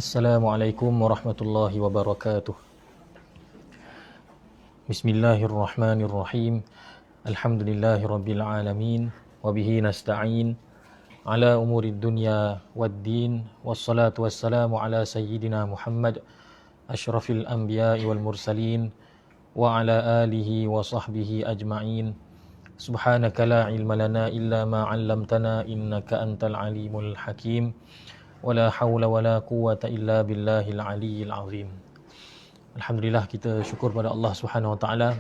Assalamualaikum warahmatullahi wabarakatuh. Bismillahirrahmanirrahim. Alhamdulillahirabbil alamin wa bihi nasta'in ala umurid dunya waddin wassalatu wassalamu ala sayyidina Muhammad asyrafil anbiya'i wal mursalin wa ala alihi wa sahbihi ajma'in. Subhanaka la ilma lana illa ma 'allamtana innaka antal alimul hakim. Wala hawla wala quwwata illa billahil aliyyil azim. Alhamdulillah, kita syukur pada Allah Subhanahu wa taala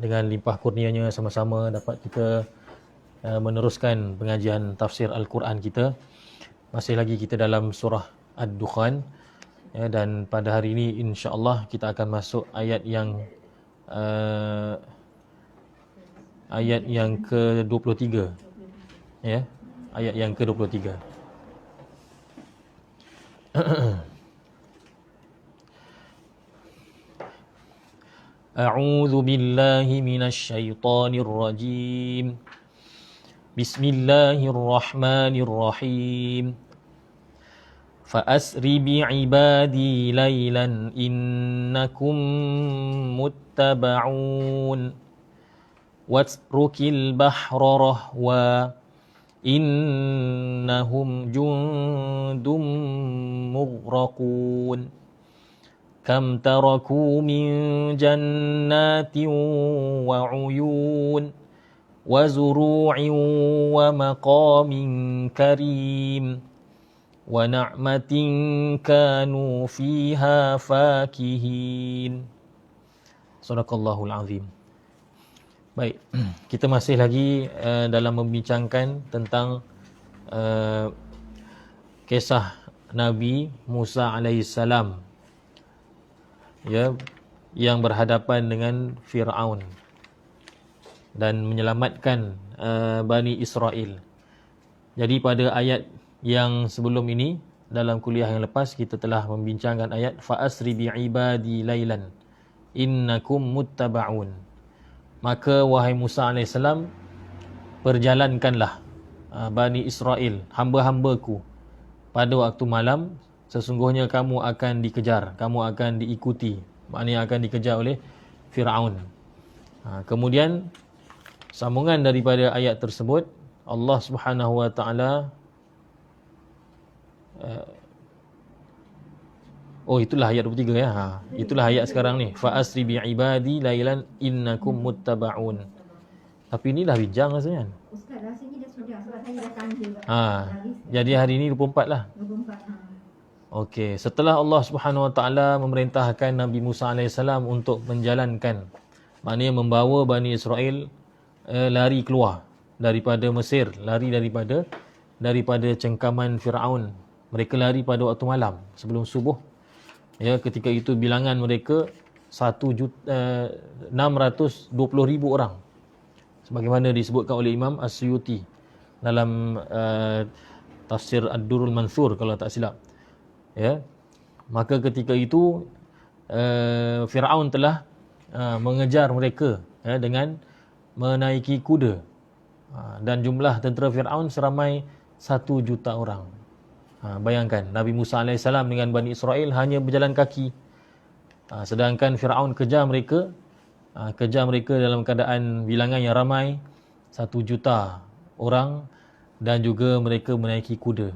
dengan limpah kurnianya sama-sama dapat kita meneruskan pengajian tafsir Al-Quran kita. Masih lagi kita dalam surah Ad-Dukhan, dan pada hari ini insya-Allah kita akan masuk ayat yang ke-23, ya, ayat yang ke-23. A'udzu billahi minasy syaithanir rajim. Bismillahirrahmanirrahim. Fa'asri bi'ibadi laylan innakum muttaba'un. Watrukil bahra rahwa innahum jundum mughraqun. Kam taraku min jannatin wa uyun wa zuru'in wa maqamin karim wa na'matin kanu fiha fakihin. Sadaqallahul azim. Baik, kita masih lagi dalam membincangkan tentang kisah Nabi Musa alaihissalam, ya, yang berhadapan dengan Fir'aun dan menyelamatkan Bani Israel. Jadi pada ayat yang sebelum ini, dalam kuliah yang lepas kita telah membincangkan ayat fa'asri bi'ibadi laylan innakum muttaba'un. Maka wahai Musa AS, perjalankanlah Bani Israel, hamba-hambaku, pada waktu malam. Sesungguhnya kamu akan dikejar, kamu akan diikuti, maknanya akan dikejar oleh Fir'aun. Kemudian sambungan daripada ayat tersebut, Allah Subhanahu wa taala itulah ayat 23 ya. Itulah ayat sekarang ni. Fa asri bi ibadi lailan innakum muttaba'un. Tapi inilah bijang rasanya. Ustaz, rasanya dah sudah sebab saya dah tanda. Jadi hari ini 24 lah. 24. Okey, setelah Allah Subhanahu wa taala memerintahkan Nabi Musa alaihissalam untuk menjalankan, maknanya membawa Bani Israel lari keluar daripada Mesir, lari daripada cengkaman Fir'aun. Mereka lari pada waktu malam sebelum subuh. Ya, ketika itu bilangan mereka 620,000 orang. Sebagaimana disebutkan oleh Imam As-Suyuti dalam tafsir Ad-Durrul Mansur kalau tak silap. Ya. Maka ketika itu Fir'aun telah mengejar mereka, ya, dengan menaiki kuda. Dan jumlah tentera Fir'aun seramai 1 juta orang. Bayangkan, Nabi Musa AS dengan Bani Israel hanya berjalan kaki. Sedangkan Fir'aun kejar mereka dalam keadaan bilangan yang ramai, 1 juta orang, dan juga mereka menaiki kuda.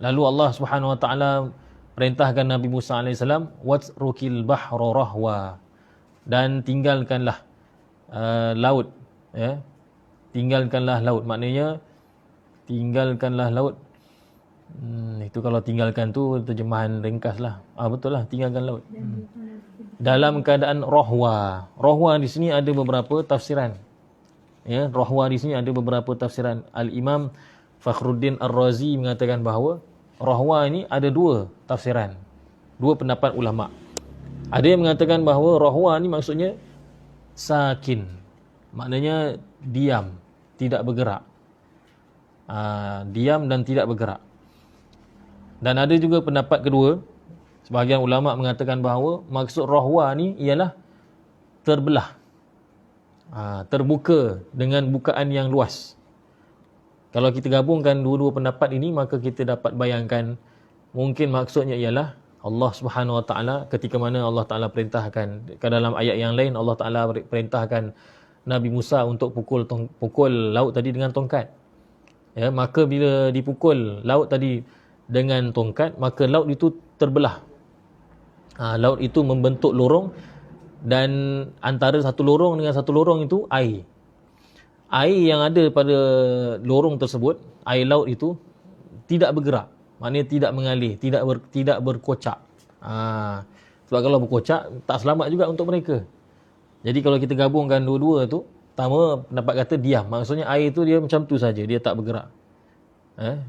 Lalu Allah Subhanahu wa taala perintahkan Nabi Musa AS, watrukil bahra rahwa, dan tinggalkanlah laut, ya. Tinggalkanlah laut, maknanya tinggalkanlah laut. Itu kalau tinggalkan tu terjemahan ringkas lah. Betul lah, tinggalkan laut. Dalam keadaan rahwa. Rahwa di sini ada beberapa tafsiran. Ya, rahwa di sini ada beberapa tafsiran. Al-Imam Fakhruddin Ar-Razi mengatakan bahawa rahwa ini ada 2 tafsiran, 2 pendapat ulama. Ada yang mengatakan bahawa rahwa ni maksudnya sakin, maknanya diam, tidak bergerak. Diam dan tidak bergerak. Dan ada juga pendapat kedua, sebahagian ulama mengatakan bahawa maksud rahwa ni ialah terbelah, terbuka dengan bukaan yang luas. Kalau kita gabungkan dua-dua pendapat ini, maka kita dapat bayangkan mungkin maksudnya ialah Allah Subhanahu Wa Taala ketika mana Allah Taala perintahkan ke dalam ayat yang lain, Allah Taala perintahkan Nabi Musa untuk pukul laut tadi dengan tongkat. Ya, maka bila dipukul laut tadi dengan tongkat, maka laut itu terbelah. Laut itu membentuk lorong, dan antara satu lorong dengan satu lorong itu air. Air yang ada pada lorong tersebut, air laut itu tidak bergerak. Maknanya tidak mengalir, tidak berkocak. Sebab kalau berkocak, tak selamat juga untuk mereka. Jadi kalau kita gabungkan dua-dua tu, pertama pendapat kata diam. Maksudnya air tu dia macam tu saja, dia tak bergerak.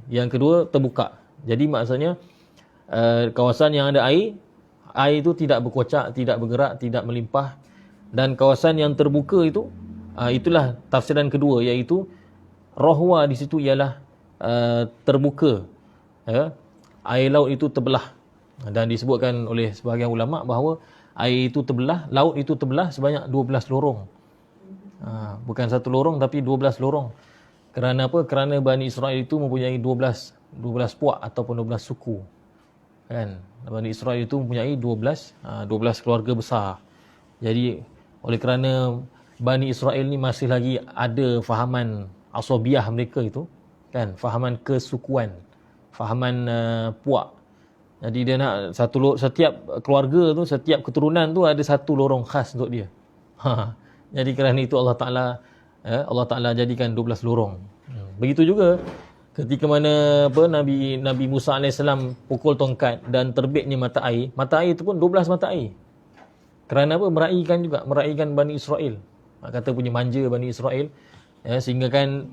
Yang kedua terbuka. Jadi maksudnya kawasan yang ada air itu tidak berkocak, tidak bergerak, tidak melimpah. Dan kawasan yang terbuka itu, itulah tafsiran kedua, iaitu rohwa di situ ialah terbuka. Air laut itu terbelah. Dan disebutkan oleh sebahagian ulama bahawa air itu terbelah, laut itu terbelah sebanyak 12 lorong. Bukan satu lorong tapi 12 lorong. Kerana apa? Kerana Bani Israel itu mempunyai 12 puak ataupun 12 suku. Kan? Bani Israel itu mempunyai 12 keluarga besar. Jadi oleh kerana Bani Israel ni masih lagi ada fahaman asabiah mereka itu, kan? Fahaman kesukuan, fahaman puak. Jadi dia nak setiap keluarga tu, setiap keturunan tu ada satu lorong khas untuk dia. Jadi kerana itu Allah Taala jadikan 12 lorong. Begitu juga ketika mana Nabi Musa AS pukul tongkat dan terbitnya mata air itu pun 12 mata air. Kerana apa? Meraihkan Bani Israel. Kata punya manja Bani Israel, sehingga kan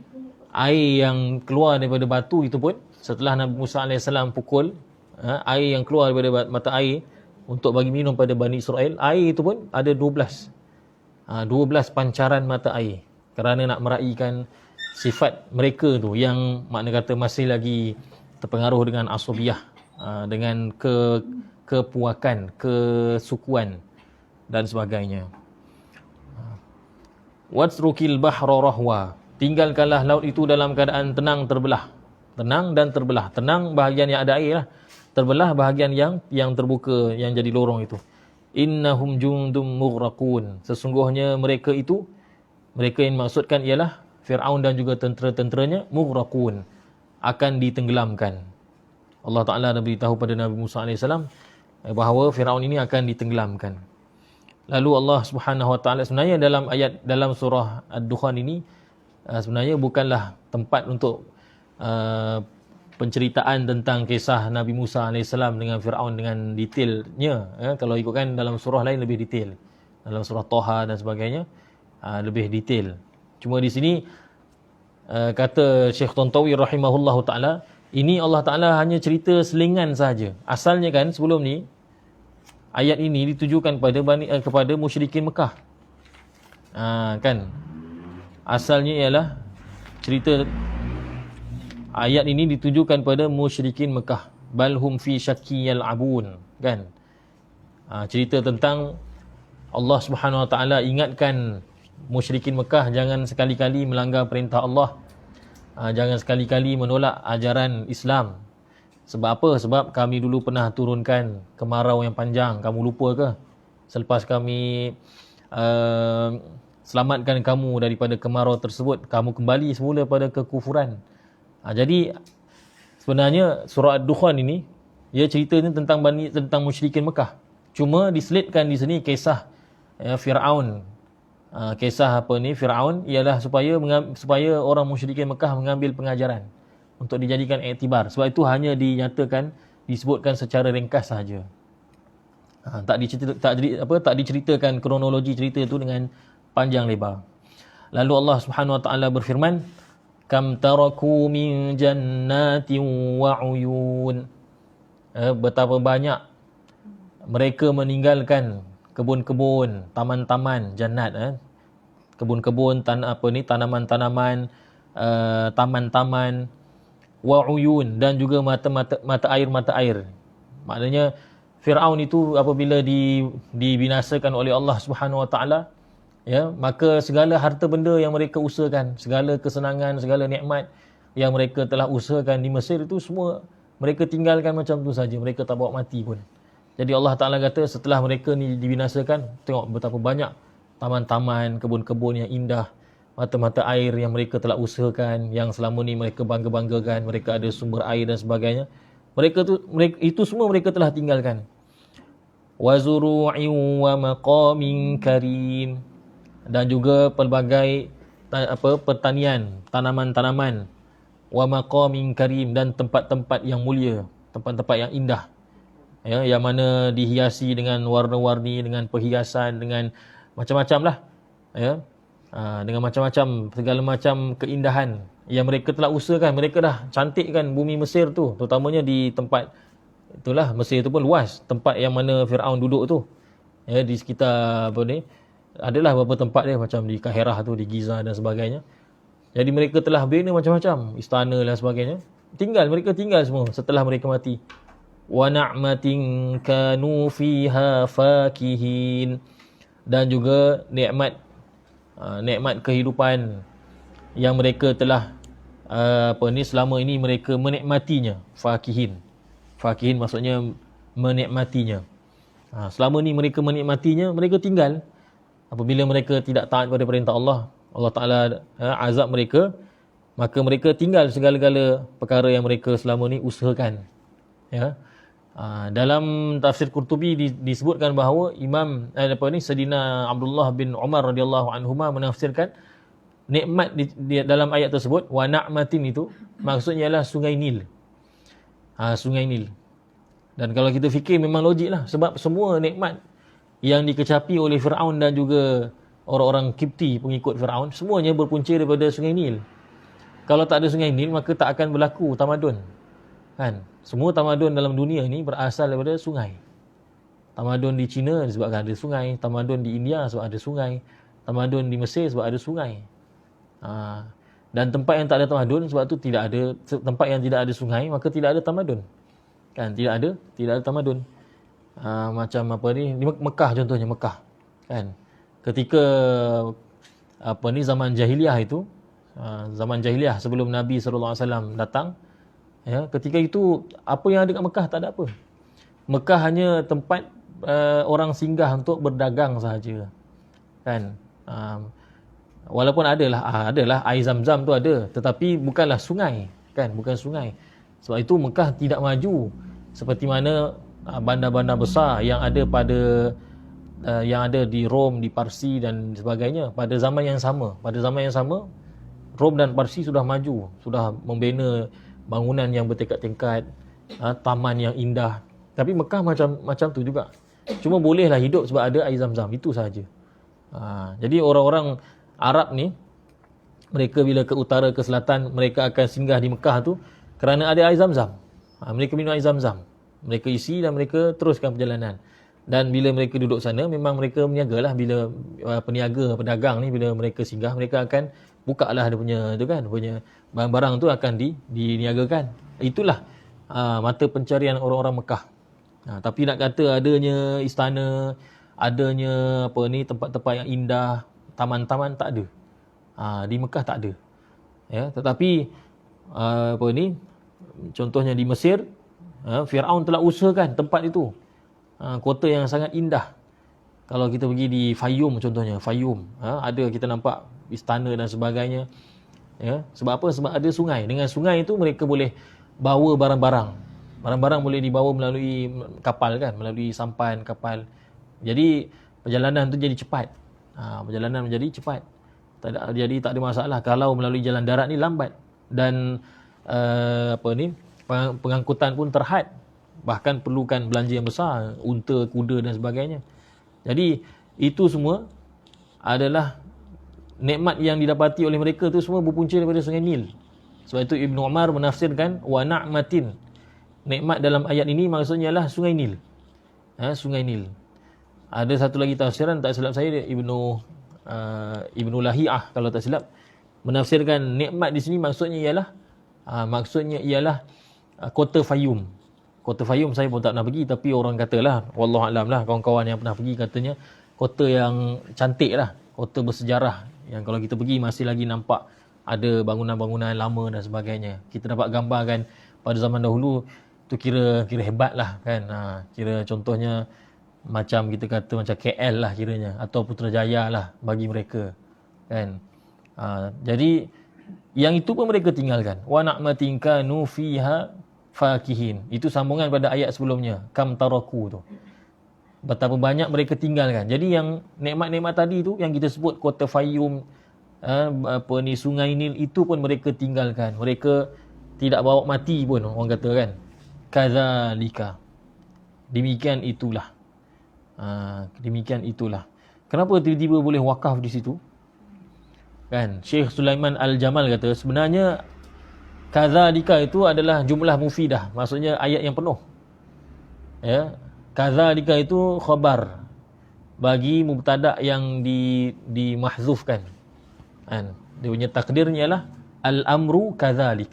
air yang keluar daripada batu itu pun setelah Nabi Musa AS pukul, air yang keluar daripada mata air untuk bagi minum pada Bani Israel, air itu pun ada 12 pancaran mata air, kerana nak meraihkan sifat mereka tu yang makna kata masih lagi terpengaruh dengan asabiah, dengan kepuakan, kesukuan dan sebagainya. Watrukil bahra rahwa, tinggalkanlah laut itu dalam keadaan tenang dan terbelah. Tenang bahagian yang ada air lah, terbelah bahagian yang terbuka, yang jadi lorong itu. Innahum jundum mughraqun, sesungguhnya mereka yang maksudkan ialah Fir'aun dan juga tentera-tenteranya, mughraqun, akan ditenggelamkan. Allah Ta'ala dah beritahu pada Nabi Musa AS bahawa Fir'aun ini akan ditenggelamkan. Lalu Allah Subhanahu Wa Ta'ala sebenarnya dalam surah Ad-Dukhan ini sebenarnya bukanlah tempat untuk penceritaan tentang kisah Nabi Musa AS dengan Fir'aun dengan detailnya. Kalau ikutkan dalam surah lain lebih detail. Dalam surah Toha dan sebagainya lebih detail. Cuma di sini kata Syekh Tantawi rahimahullahu ta'ala, ini Allah Ta'ala hanya cerita selingan saja. Asalnya kan sebelum ni, ayat ini ditujukan kepada musyrikin Mekah. Kan? Asalnya ialah cerita, ayat ini ditujukan pada musyrikin Mekah. Balhum fi syakki yal'abun, kan? Cerita tentang Allah Subhanahu Wa Ta'ala ingatkan musyrikin Mekah jangan sekali-kali melanggar perintah Allah, jangan sekali-kali menolak ajaran Islam. Sebab apa? Sebab kami dulu pernah turunkan kemarau yang panjang. Kamu lupa ke? Selepas kami selamatkan kamu daripada kemarau tersebut, kamu kembali semula pada kekufuran. Jadi sebenarnya surah Ad-Dukhan ini, ia ceritanya tentang musyrikin Mekah. Cuma diselitkan di sini kisah Fir'aun. Kisah Fir'aun ialah supaya orang musyrikin Mekah mengambil pengajaran untuk dijadikan iktibar. Sebab itu hanya disebutkan secara ringkas sahaja. Tak diceritakan kronologi cerita itu dengan panjang lebar. Lalu Allah Subhanahu Wa Ta'ala berfirman, kam taraku min jannatin wa uyun, betapa banyak mereka meninggalkan kebun-kebun, taman-taman, jannat, kebun-kebun, tanaman-tanaman, taman-taman, wa uyun, dan juga mata air. Maknanya Fir'aun itu apabila dibinasakan oleh Allah Subhanahu Wa Ta'ala, maka segala harta benda yang mereka usahakan, segala kesenangan, segala nikmat yang mereka telah usahakan di Mesir itu semua mereka tinggalkan macam tu saja, mereka tak bawa mati pun. Jadi Allah Ta'ala kata setelah mereka ni dibinasakan, tengok betapa banyak taman-taman, kebun-kebun yang indah, mata-mata air yang mereka telah usahakan, yang selama ni mereka bangga-banggakan, mereka ada sumber air dan sebagainya. Itu semua mereka telah tinggalkan. Wa zuru'in wa maqamin karim, dan juga pelbagai pertanian, tanaman-tanaman, wa maqamin karim, dan tempat-tempat yang mulia, tempat-tempat yang indah, ya, yang mana dihiasi dengan warna-warni, dengan perhiasan, dengan macam-macam lah, ya, dengan macam-macam, segala macam keindahan yang mereka telah usahakan. Mereka dah cantikkan bumi Mesir tu, terutamanya di tempat itulah, Mesir tu pun luas, tempat yang mana Firaun duduk tu, ya, di sekitar apa ni, adalah beberapa tempat dia, macam di Kahirah tu, di Giza dan sebagainya. Jadi mereka telah bina macam-macam istana dan sebagainya. Mereka tinggal semua setelah mereka mati. Wa na'matin kanu fiha fakihin, dan juga nikmat kehidupan yang mereka telah selama ini mereka menikmatinya. Fakihin maksudnya menikmatinya. Selama ni mereka menikmatinya, mereka tinggal. Apabila mereka tidak taat pada perintah Allah, Allah Ta'ala azab mereka, maka mereka tinggal segala-gala perkara yang mereka selama ni usahakan. Ya. Dalam tafsir Qurtubi disebutkan bahawa Sayyidina Abdullah bin Umar radhiyallahu anhuma menafsirkan nikmat dalam ayat tersebut, wa na'matin, itu maksudnya ialah Sungai Nil. Sungai Nil. Dan kalau kita fikir memang logik lah, sebab semua nikmat yang dikecapi oleh Firaun dan juga orang-orang Kipti, pengikut Firaun, semuanya berpunca daripada Sungai Nil. Kalau tak ada Sungai Nil, maka tak akan berlaku tamadun. Kan? Semua tamadun dalam dunia ni berasal daripada sungai. Tamadun di China disebabkan ada sungai, tamadun di India sebab ada sungai, tamadun di Mesir sebab ada sungai. Dan tempat yang tak ada tamadun, sebab tu tidak ada tempat yang tidak ada sungai, maka tidak ada tamadun. Kan? Tidak ada tamadun. Macam apa ni, di Mekah contohnya, Mekah. Kan? Ketika zaman jahiliah itu, zaman jahiliah sebelum Nabi SAW datang, ya, ketika itu apa yang ada kat Mekah tak ada apa. Mekah hanya tempat orang singgah untuk berdagang sahaja. Kan? Walaupun adalah air Zam-Zam tu ada, tetapi bukanlah sungai, kan? Bukan sungai. Sebab itu Mekah tidak maju seperti mana bandar-bandar besar yang ada di Rom, di Parsi dan sebagainya pada zaman yang sama. Pada zaman yang sama, Rom dan Parsi sudah maju, sudah membina bangunan yang bertingkat-tingkat, taman yang indah. Tapi Mekah macam tu juga. Cuma bolehlah hidup sebab ada air Zam-Zam, itu sahaja. Jadi orang-orang Arab ni, mereka bila ke utara, ke selatan, mereka akan singgah di Mekah tu kerana ada air Zam-Zam. Mereka minum air Zam-Zam, mereka isi dan mereka teruskan perjalanan. Dan bila mereka duduk sana, memang mereka berniagalah. Bila peniaga, pedagang ni, bila mereka singgah, mereka akan buka lah dia punya tu kan, punya barang-barang tu akan diniagakan. Itulah mata pencarian orang-orang Mekah. Tapi nak kata adanya istana, adanya tempat-tempat yang indah, taman-taman, tak ada. Di Mekah tak ada. Ya, tetapi contohnya di Mesir, Firaun telah usahakan tempat itu, kota yang sangat indah. Kalau kita pergi di Fayum contohnya, ada kita nampak istana dan sebagainya. Ya, sebab apa? Sebab ada sungai. Dengan sungai itu mereka boleh bawa barang-barang. Barang-barang boleh dibawa melalui kapal kan, melalui sampan kapal. Jadi perjalanan tu jadi cepat. Perjalanan menjadi cepat. Jadi tak ada masalah. Kalau melalui jalan darat ni lambat. Dan pengangkutan pun terhad. Bahkan perlukan belanja yang besar, unta, kuda dan sebagainya. Jadi itu semua adalah nikmat yang didapati oleh mereka tu semua berpunca daripada Sungai Nil. Sebab itu Ibn Umar menafsirkan wa na'matin. Nikmat dalam ayat ini maksudnya lah Sungai Nil. Sungai Nil. Ada satu lagi tafsiran, tak silap saya, Ibnu Lahiyah kalau tak silap, menafsirkan nikmat di sini maksudnya ialah kota Fayum. Kota Fayum saya pun tak pernah pergi, tapi orang katalah, wallahualam lah, kawan-kawan yang pernah pergi katanya kota yang cantik lah, kota bersejarah, yang kalau kita pergi masih lagi nampak ada bangunan-bangunan lama dan sebagainya. Kita dapat gambarkan pada zaman dahulu tu kira hebat lah kan. Kira contohnya macam kita kata macam KL lah kiranya, atau Putrajaya lah bagi mereka kan. Jadi yang itu pun mereka tinggalkan. Wa na'matin kanu fiha fakihin. Itu sambungan pada ayat sebelumnya, kam taraku tu. Betapa banyak mereka tinggalkan. Jadi yang nikmat-nikmat tadi tu yang kita sebut kota Fayum, Sungai Nil, itu pun mereka tinggalkan. Mereka tidak bawa mati pun, orang kata kan. Kadzalika. Demikian itulah. Demikian itulah. Kenapa tiba-tiba boleh wakaf di situ? Kan, Syekh Sulaiman Al-Jamal kata sebenarnya kadzalika itu adalah jumlah mufidah, maksudnya ayat yang penuh. Ya, kadzalika itu khabar bagi mubtada yang dimahzufkan. Kan, dia punya takdirnya ialah al-amru kadzalik.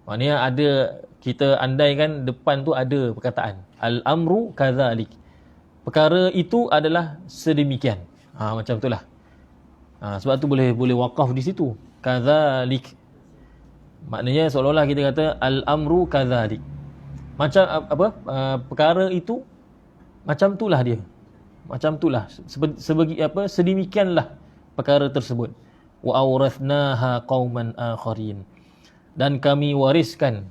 Maknanya ada, kita andaikan depan tu ada perkataan al-amru kadzalik. Perkara itu adalah sedemikian. Macam itulah. Sebab tu boleh wakaf di situ. Kadzalik. Maknanya seolah-olah kita kata al-amru kadzalik. Macam apa? Perkara itu macam itulah dia. Macam itulah. Sedemikianlah perkara tersebut. Wa awrathnaha qauman akharin. Dan kami wariskan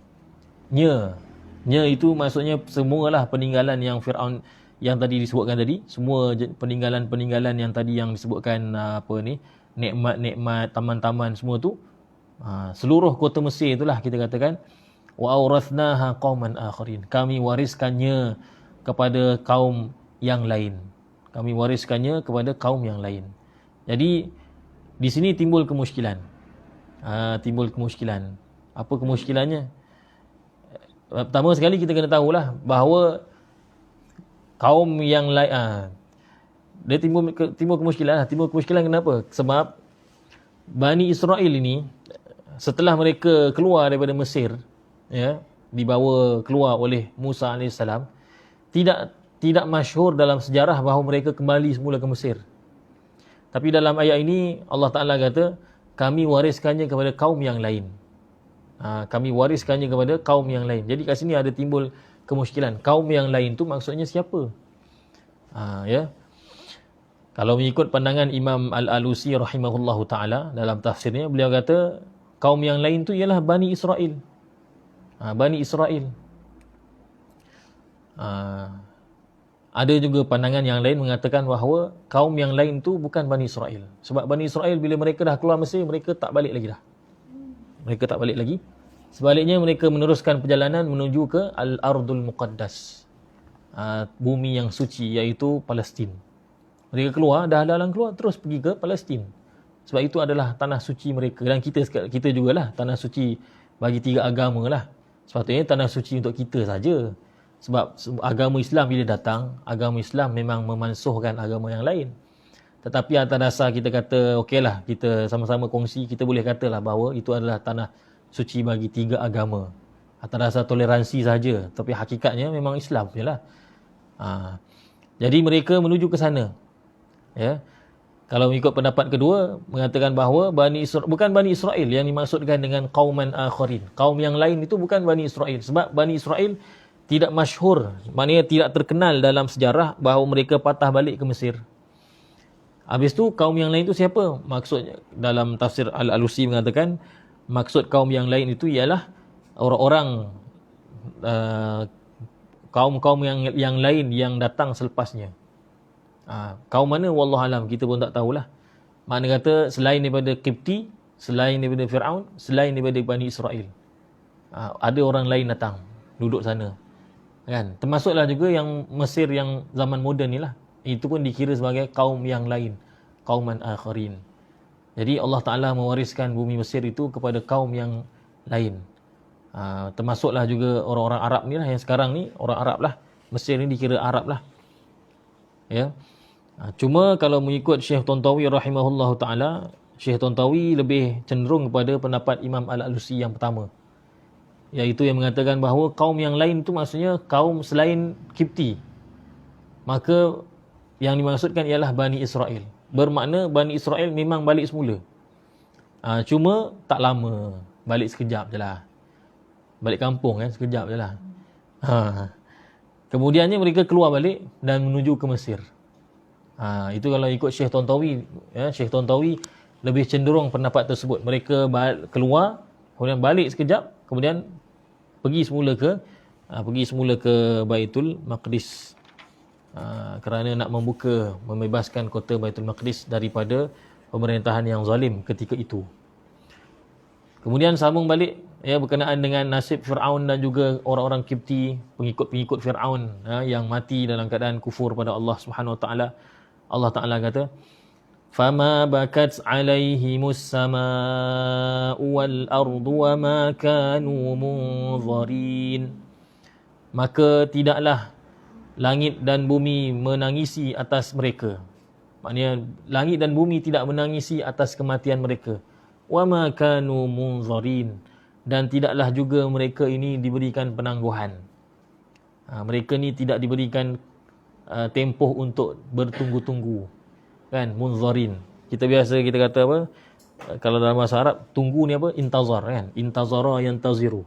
nya itu maksudnya semualah peninggalan yang Firaun yang tadi disebutkan tadi, semua peninggalan-peninggalan yang tadi yang disebutkan nikmat-nikmat, taman-taman semua tu, seluruh kota Mesir itulah kita katakan wa awrathnaha qauman akharin. Kami wariskannya kepada kaum yang lain. Kami wariskannya kepada kaum yang lain. Jadi di sini timbul kemusykilan. Apa kemusykilannya? Pertama sekali kita kena tahulah bahawa kaum yang lain, dia timbul kemusykilan. Timbul kemusykilan kenapa? Sebab Bani Israel ini setelah mereka keluar daripada Mesir, ya, dibawa keluar oleh Musa AS, tidak masyhur dalam sejarah bahawa mereka kembali semula ke Mesir. Tapi dalam ayat ini Allah Ta'ala kata kami wariskannya kepada kaum yang lain. Kami wariskannya kepada kaum yang lain. Jadi kat sini ada timbul kemusykilan. Kaum yang lain tu maksudnya siapa? Ya. Kalau mengikut pandangan Imam Al-Alusi rahimahullahu taala dalam tafsirnya, beliau kata kaum yang lain tu ialah Bani Israel. Bani Israel. Ada juga pandangan yang lain mengatakan bahawa kaum yang lain tu bukan Bani Israel. Sebab Bani Israel bila mereka dah keluar Mesir, mereka tak balik lagi dah. Mereka tak balik lagi. Sebaliknya mereka meneruskan perjalanan menuju ke Al-Ardul Muqaddas, bumi yang suci, iaitu Palestin. Mereka keluar, dah dalam keluar, terus pergi ke Palestin. Sebab itu adalah tanah suci mereka. Dan kita jugalah tanah suci bagi tiga agama lah. Sepatutnya tanah suci untuk kita saja. Sebab agama Islam bila datang, agama Islam memang memansuhkan agama yang lain. Tetapi atas dasar kita kata, okeylah, kita sama-sama kongsi, kita boleh katalah bahawa itu adalah tanah suci bagi tiga agama. Atas dasar toleransi saja. Tapi hakikatnya memang Islam je lah. Jadi mereka menuju ke sana. Ya. Kalau mengikut pendapat kedua, mengatakan bahawa bukan Bani Israel yang dimaksudkan dengan qauman akharin. Kaum yang lain itu bukan Bani Israel. Sebab Bani Israel tidak masyhur, maknanya tidak terkenal dalam sejarah bahawa mereka patah balik ke Mesir. Habis tu kaum yang lain itu siapa? Maksudnya dalam tafsir Al-Alusi mengatakan maksud kaum yang lain itu ialah orang-orang kaum-kaum yang lain yang datang selepasnya. Kaum mana wallahualam kita pun tak tahulah. Makna kata selain daripada Qibti, selain daripada Firaun, selain daripada Bani Israel, ada orang lain datang duduk sana. Kan? Termasuklah juga yang Mesir yang zaman moden ni lah. Itu pun dikira sebagai kaum yang lain, qauman akharin. Jadi Allah Ta'ala mewariskan bumi Mesir itu kepada kaum yang lain. Termasuklah juga orang-orang Arab ni lah, yang sekarang ni orang Arab lah. Mesir ni dikira Arab lah. Ya. Cuma kalau mengikut Syekh Tontawi rahimahullahu ta'ala, Syekh Tontawi lebih cenderung kepada pendapat Imam Al-Alusi yang pertama, iaitu yang mengatakan bahawa kaum yang lain itu maksudnya kaum selain Qibti. Maka yang dimaksudkan ialah Bani Israel. Bermakna Bani Israel memang balik semula. Cuma tak lama. Balik sekejap je lah. Balik kampung kan, sekejap je lah. Kemudiannya mereka keluar balik dan menuju ke Mesir. Itu kalau ikut Syekh Tontawi, ya, Syekh Tontawi lebih cenderung pendapat tersebut. Mereka keluar, kemudian balik sekejap, kemudian pergi semula ke Baitul Maqdis. Kerana nak membebaskan kota Baitul Maqdis daripada pemerintahan yang zalim ketika itu. Kemudian sambung balik, ya, berkenaan dengan nasib Fir'aun dan juga orang-orang Kipti, pengikut-pengikut Fir'aun, yang mati dalam keadaan kufur pada Allah Subhanahu Wa Taala. Allah Taala kata, "Fama bakat 'alaihimus samaa'u wal ardu wa ma kanu munzarin." Maka tidaklah langit dan bumi menangisi atas mereka. Maknanya langit dan bumi tidak menangisi atas kematian mereka. Wa ma kanu munzarin, dan tidaklah juga mereka ini diberikan penangguhan. Mereka ni tidak diberikan tempoh untuk bertunggu-tunggu. Kan, munzarin. Kita kata apa? Kalau dalam bahasa Arab, tunggu ni apa? Intazar, kan? Intazara yantaziru.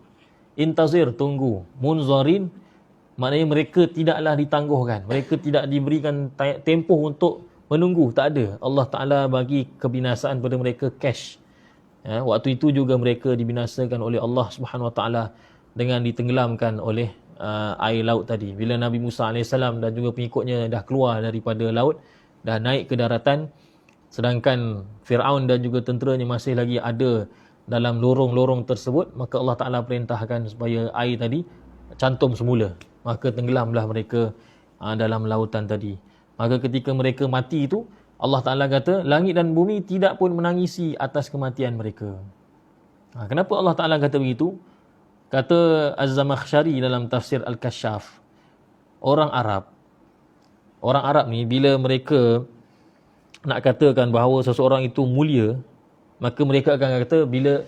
Intazir, tunggu. Munzarin maknanya mereka tidaklah ditangguhkan. Mereka tidak diberikan tempoh untuk menunggu, tak ada. Allah Ta'ala bagi kebinasaan pada mereka cash. Ya, waktu itu juga mereka dibinasakan oleh Allah Subhanahu Wa Taala dengan ditenggelamkan oleh air laut tadi. Bila Nabi Musa AS dan juga pengikutnya dah keluar daripada laut, dah naik ke daratan, sedangkan Fir'aun dan juga tenteranya masih lagi ada dalam lorong-lorong tersebut, maka Allah Ta'ala perintahkan supaya air tadi cantum semula. Maka tenggelamlah mereka dalam lautan tadi. Maka ketika mereka mati itu, Allah Ta'ala kata, langit dan bumi tidak pun menangisi atas kematian mereka. Kenapa Allah Ta'ala kata begitu? Kata Az-Zamakhsyari dalam tafsir Al-Kashaf, orang Arab ni bila mereka nak katakan bahawa seseorang itu mulia, maka mereka akan kata bila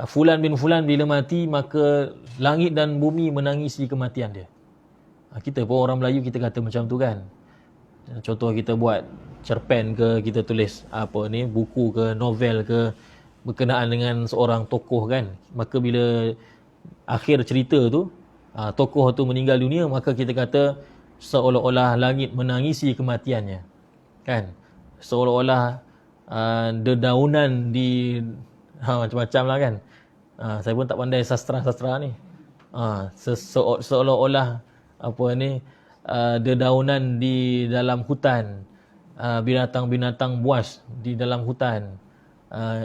Fulan bin Fulan bila mati, maka langit dan bumi menangisi kematian dia. Kita pun orang Melayu kita kata macam tu, kan. Contoh kita buat cerpen ke, kita tulis buku ke, novel ke, berkenaan dengan seorang tokoh, kan. Maka bila akhir cerita tu, tokoh tu meninggal dunia, maka kita kata seolah-olah langit menangisi kematiannya, kan. Seolah-olah dedaunan di macam-macam lah, kan. Saya pun tak pandai sastra ni. Seolah-olah dedaunan di dalam hutan, binatang-binatang buas di dalam hutan,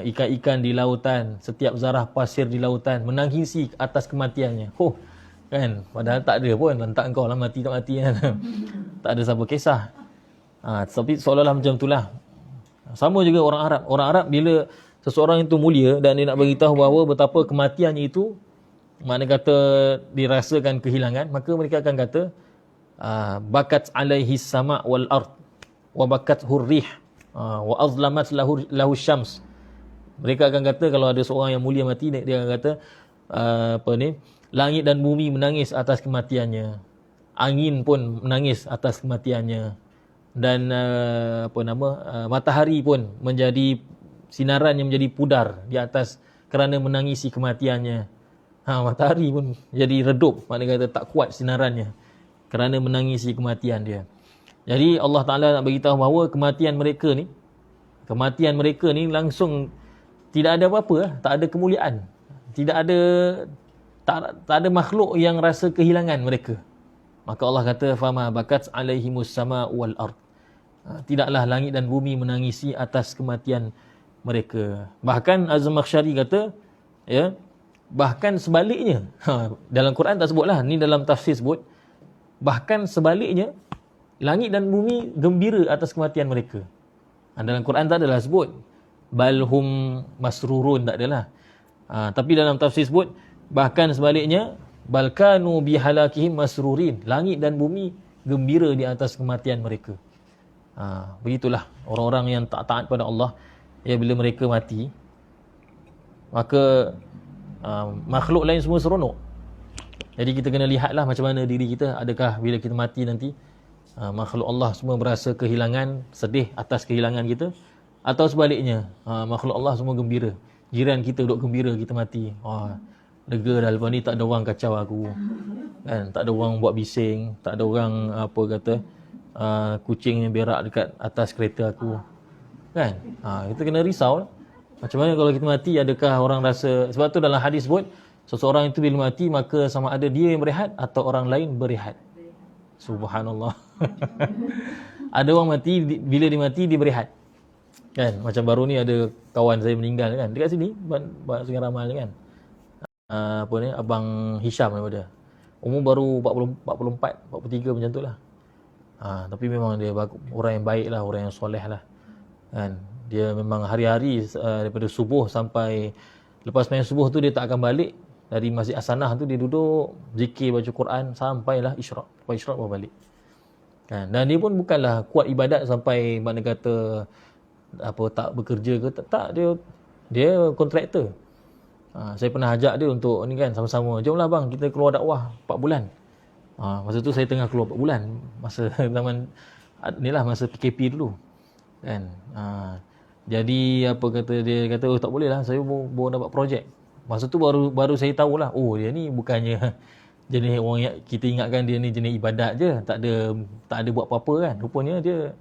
ikan-ikan di lautan, setiap zarah pasir di lautan menangisi atas kematiannya. Kan, padahal tak ada pun, lantak kau lah mati tak mati, kan. Tak ada siapa kisah. Tapi seolah-olah macam itulah. Sama juga orang Arab bila seseorang itu mulia dan dia nak beritahu bahawa betapa kematiannya itu makna kata dirasakan kehilangan, maka mereka akan kata bakat alaihi sama' wal ard wa bakat hurrih wa azlamat lahu syams. Mereka akan kata kalau ada seorang yang mulia mati, dia akan kata langit dan bumi menangis atas kematiannya, angin pun menangis atas kematiannya, dan matahari pun menjadi sinarannya menjadi pudar di atas kerana menangisi kematiannya. Matahari pun jadi redup, maknanya kata tak kuat sinarannya kerana menangisi kematian dia. Jadi Allah Ta'ala nak beritahu bahawa kematian mereka ni langsung tidak ada apa-apa, tak ada kemuliaan, tak ada makhluk yang rasa kehilangan mereka. Maka Allah kata fama bakat alaihimus sama wal ard, tidaklah langit dan bumi menangisi atas kematian mereka. Bahkan Az-Zamakhsyari kata, ya, bahkan sebaliknya, dalam Quran tak sebutlah, ni dalam tafsir sebut, bahkan sebaliknya langit dan bumi gembira atas kematian mereka. Dalam Quran tak adalah sebut balhum masrurun, tak adalah. Tapi dalam tafsir sebut bahkan sebaliknya, balkanu bihalakihim masrurin, langit dan bumi gembira di atas kematian mereka. Begitulah orang-orang yang tak taat pada Allah, ya, bila mereka mati, maka makhluk lain semua seronok. Jadi kita kena lihatlah macam mana diri kita. Adakah bila kita mati nanti makhluk Allah semua berasa kehilangan, sedih atas kehilangan kita, atau sebaliknya makhluk Allah semua gembira, jiran kita duduk gembira kita mati, lega dah, lepas ni tak ada orang kacau aku, Kan, tak ada orang buat bising, tak ada orang apa kata kucing yang berak dekat atas kereta aku. Kan? Kita kena risau lah. Macam mana kalau kita mati, adakah orang rasa, sebab tu dalam hadis sebut seseorang itu bila mati maka sama ada dia yang berehat atau orang lain berehat. Subhanallah. Ada orang mati, bila dia mati dia berehat. Kan? Macam baru ni ada kawan saya meninggal kan, dekat sini Sungai Ramal ni kan. Apa ni, Abang Hisham nama dia. Umur baru 44, 43 macam tu lah. Tapi memang dia orang yang baik lah, orang yang soleh lah. Kan? Dia memang hari-hari daripada subuh sampai lepas main subuh tu dia tak akan balik. Dari Masjid Hasanah tu dia duduk zikir, baca Quran sampailah isyraq. Lepas isyraq baru balik. Kan? Dan dia pun bukanlah kuat ibadat sampai mana kata apa tak bekerja ke, tak, dia kontraktor. Saya pernah ajak dia untuk ni kan, sama-sama jomlah bang kita keluar dakwah 4 bulan. Masa tu saya tengah keluar 4 bulan masa zaman inilah masa PKP dulu kan. Jadi apa kata dia kata tak boleh lah, saya baru dapat projek. Masa tu baru saya tahulah, dia ni bukannya jenis orang yang kita ingatkan dia ni jenis ibadat je, tak ada buat apa-apa kan. Rupanya dia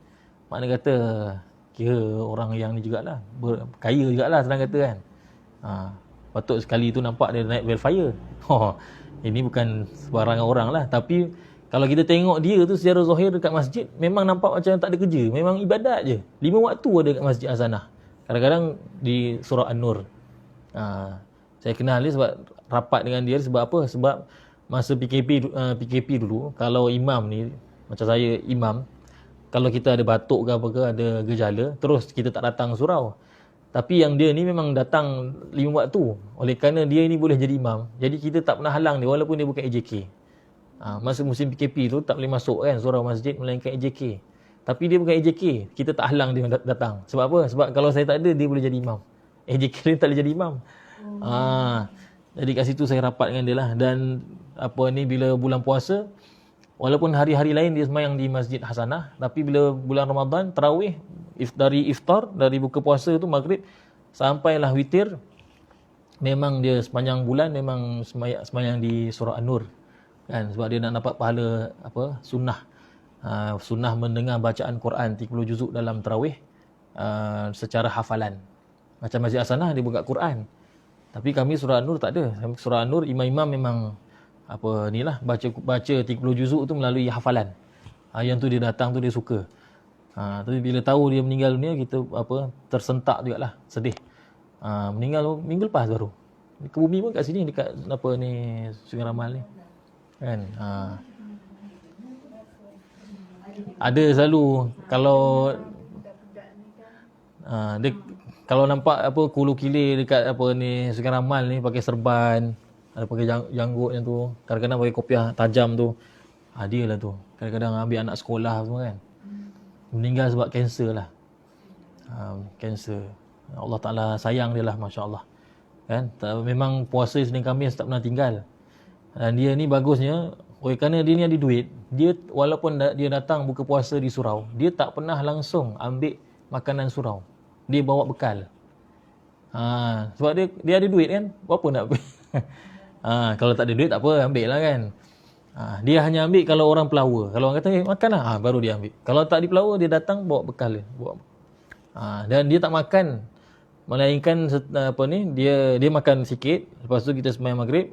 makna kata kira orang yang ni jugalah, kaya jugalah senang kata kan. Patut sekali tu nampak dia naik welfare. Ini bukan sebarangan orang lah. Tapi kalau kita tengok dia tu secara zahir dekat masjid, memang nampak macam tak ada kerja. Memang ibadat je. 5 waktu ada dekat Masjid Hasanah. Kadang-kadang di surah An-Nur. Saya kenal dia sebab rapat dengan dia. Sebab apa? Sebab masa PKP dulu, kalau imam ni, macam saya imam, kalau kita ada batuk ke apa ke, ada gejala, terus kita tak datang surau. Tapi yang dia ni memang datang 5 waktu. Oleh kerana dia ni boleh jadi imam, jadi kita tak pernah halang dia walaupun dia bukan AJK. Masa musim PKP tu tak boleh masuk kan surau masjid melainkan AJK. Tapi dia bukan AJK, kita tak halang dia datang. Sebab apa? Sebab kalau saya tak ada, dia boleh jadi imam. AJK dia tak boleh jadi imam. Jadi kat situ saya rapat dengan dia lah. Dan apa ni, bila bulan puasa, walaupun hari-hari lain dia sembahyang di Masjid Hasanah, tapi bila bulan Ramadan, tarawih, dari iftar, dari buka puasa tu maghrib sampailah witir, memang dia sepanjang bulan memang sembahyang di surah An-Nur kan, sebab dia nak dapat pahala apa, sunnah sunnah mendengar bacaan Quran 30 juzuk dalam tarawih secara hafalan. Macam Masjid Hasanah dia buka Quran, tapi kami surah An-Nur tak ada. Surah An-Nur imam-imam memang apa nilah baca 30 juzuk tu melalui hafalan. Yang tu dia datang tu dia suka. Tapi bila tahu dia meninggal dunia, kita apa tersentak jugalah, sedih. Meninggal minggu lepas baru. Kebumi pun kat sini dekat apa ni Sungai Ramal ni. Kan? Ada selalu kalau dia kalau nampak apa kulu kilir dekat apa ni Sungai Ramal ni pakai serban, ada pakai janggut yang tu, kadang-kadang pakai kopiah tajam tu. Dia lah tu. Kadang-kadang ambil anak sekolah semua kan. Meninggal sebab kanser lah. Kanser. Allah Ta'ala sayang dia lah, Masya Allah. Kan? Memang puasa Isnin Khamis tak pernah tinggal. Dan dia ni bagusnya, oleh kerana dia ni ada duit, dia walaupun dia datang buka puasa di surau, dia tak pernah langsung ambil makanan surau. Dia bawa bekal. Sebab dia ada duit kan, apa nak kalau tak ada duit tak apa, ambil lah kan. Dia hanya ambil kalau orang pelawa. Kalau orang kata makan lah, baru dia ambil. Kalau tak di pelawa, dia datang bawa bekal dia. Dan dia tak makan, melainkan apa ni, dia makan sikit. Lepas tu kita sembahyang maghrib.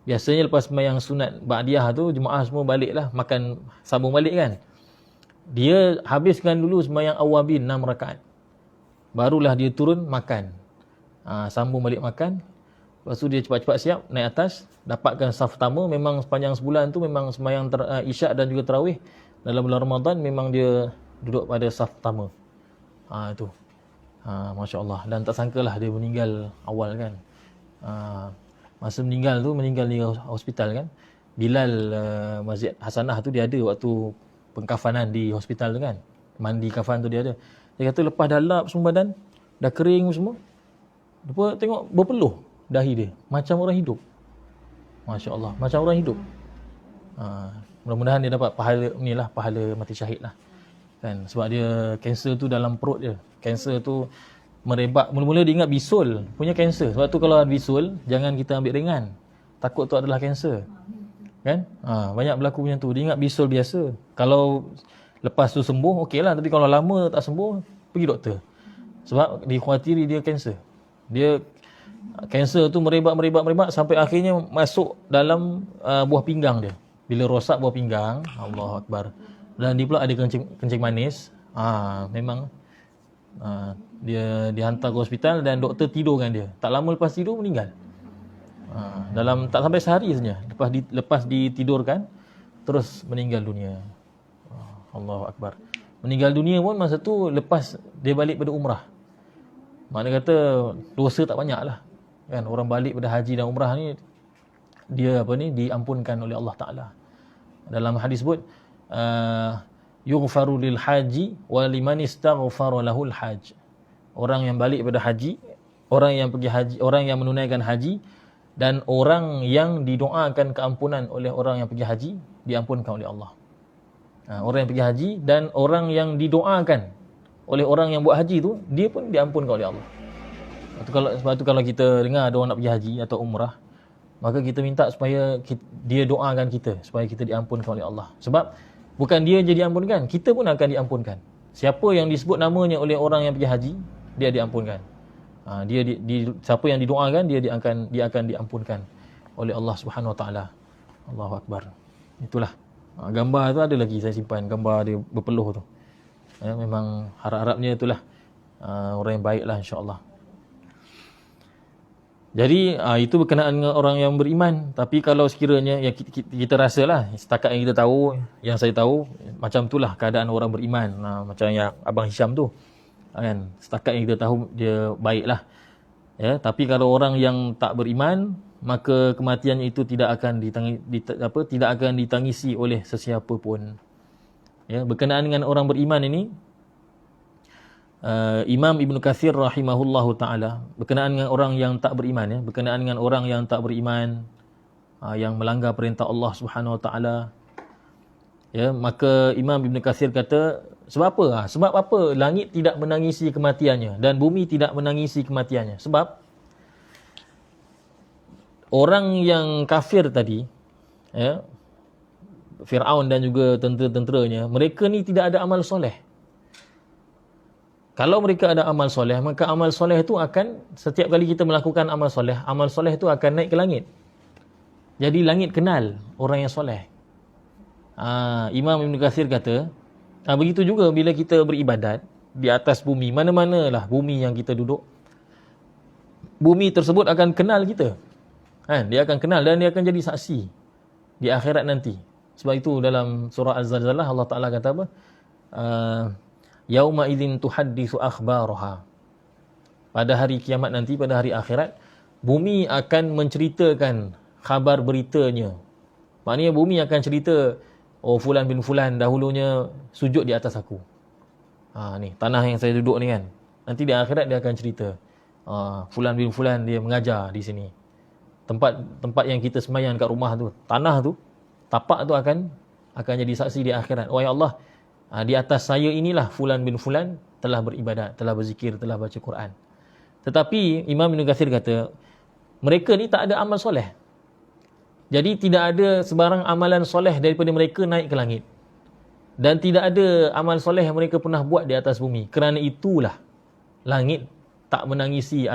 Biasanya lepas sembahyang sunat ba'diyah tu, jemaah semua balik lah, makan, sambung balik kan. Dia habiskan dulu sembahyang awabin 6 rakaat, barulah dia turun makan. Sambung balik makan. Lepas tu dia cepat-cepat siap naik atas, dapatkan saf pertama. Memang sepanjang sebulan tu memang sembahyang isyak dan juga tarawih dalam bulan Ramadan memang dia duduk pada saf pertama. Itu. Masya Allah. Dan tak sangkalah dia meninggal awal kan. Masa meninggal di hospital kan. Bilal Masjid Hasanah tu dia ada waktu pengkafanan di hospital tu kan. Mandi kafan tu dia ada. Dia kata lepas dah lap semua badan, dah kering semua, lepas tengok berpeluh dahi dia macam orang hidup. Masya Allah, macam orang hidup. Mudah-mudahan dia dapat pahala ni lah, pahala mati syahid lah kan. Sebab dia kanser tu dalam perut dia. Kanser tu merebak. Mula-mula dia ingat bisul punya kanser. Sebab tu kalau ada bisul, jangan kita ambil ringan, takut tu adalah kanser. Kan? Banyak berlaku macam tu. Dia ingat bisul biasa. Kalau lepas tu sembuh, okey lah. Tapi kalau lama tak sembuh, pergi doktor. Sebab dikhawatiri dia kanser. Dia kanser tu merebak sampai akhirnya masuk dalam buah pinggang dia. Bila rosak buah pinggang, Allahu Akbar. Dan dia pula ada kencing manis. Memang dia dihantar ke hospital dan doktor tidurkan dia. Tak lama lepas tidur meninggal. Dalam tak sampai sehari saja lepas ditidurkan terus meninggal dunia. Allahu Akbar. Meninggal dunia pun masa tu lepas dia balik pada umrah. Makna kata dosa tak banyak lah. Kan orang balik pada haji dan umrah ni dia diampunkan oleh Allah Taala. Dalam hadis sebut yughfaru lil haji wa liman istaghfara lahul haj. Orang yang balik pada haji, orang yang pergi haji, orang yang menunaikan haji dan orang yang didoakan keampunan oleh orang yang pergi haji diampunkan oleh Allah. Orang yang pergi haji dan orang yang didoakan oleh orang yang buat haji tu dia pun diampunkan oleh Allah. Sebab tu kalau kita dengar ada orang nak pergi haji atau umrah, maka kita minta supaya dia doakan kita supaya kita diampunkan oleh Allah. Sebab bukan dia je diampunkan, kita pun akan diampunkan. Siapa yang disebut namanya oleh orang yang pergi haji, dia diampunkan. Siapa yang didoakan dia akan diampunkan oleh Allah Subhanahu Wa Taala. Allahu Akbar. Itulah. Gambar tu ada lagi saya simpan, gambar dia berpeluh tu. Memang harap-harapnya itulah orang yang baiklah insya-Allah. Jadi itu berkenaan dengan orang yang beriman. Tapi kalau sekiranya yang kita rasalah, setakat yang kita tahu, yang saya tahu, macam itulah keadaan orang beriman. Macam yang Abang Hisham tu. Kan, setakat yang kita tahu dia baiklah. Ya, tapi kalau orang yang tak beriman, maka kematiannya itu tidak akan ditangisi oleh sesiapa pun. Ya, berkenaan dengan orang beriman ini, Imam Ibn Kathir rahimahullahu ta'ala, berkenaan dengan orang yang tak beriman, ya, berkenaan dengan orang yang tak beriman, yang melanggar perintah Allah Subhanahu Wa Ta'ala, ya, maka Imam Ibn Kathir kata, sebab apa? Sebab apa langit tidak menangisi kematiannya dan bumi tidak menangisi kematiannya? Sebab orang yang kafir tadi, ya, Fir'aun dan juga tentera-tenteranya, mereka ni tidak ada amal soleh. Kalau mereka ada amal soleh, maka amal soleh itu akan, setiap kali kita melakukan amal soleh itu akan naik ke langit. Jadi langit kenal orang yang soleh. Imam Ibn Kathir kata, begitu juga bila kita beribadat di atas bumi, mana-manalah bumi yang kita duduk, bumi tersebut akan kenal kita. Dia akan kenal dan dia akan jadi saksi di akhirat nanti. Sebab itu dalam surah Az-Zalzalah Allah Ta'ala kata apa? Yauma idzin tuhaddisu akhbaraha. Pada hari kiamat nanti, pada hari akhirat, bumi akan menceritakan khabar beritanya. Maknanya bumi akan cerita, fulan bin fulan dahulunya sujud di atas aku. Ni tanah yang saya duduk ni kan. Nanti di akhirat dia akan cerita, fulan bin fulan dia mengajar di sini. Tempat yang kita sembahyang kat rumah tu, tanah tu, tapak tu akan jadi saksi di akhirat. Oh ya Allah, di atas saya inilah fulan bin fulan telah beribadat, telah berzikir, telah baca Quran. Tetapi Imam Ibn Kathir kata, mereka ni tak ada amal soleh. Jadi tidak ada sebarang amalan soleh daripada mereka naik ke langit. Dan tidak ada amal soleh yang mereka pernah buat di atas bumi. Kerana itulah langit tak menangisi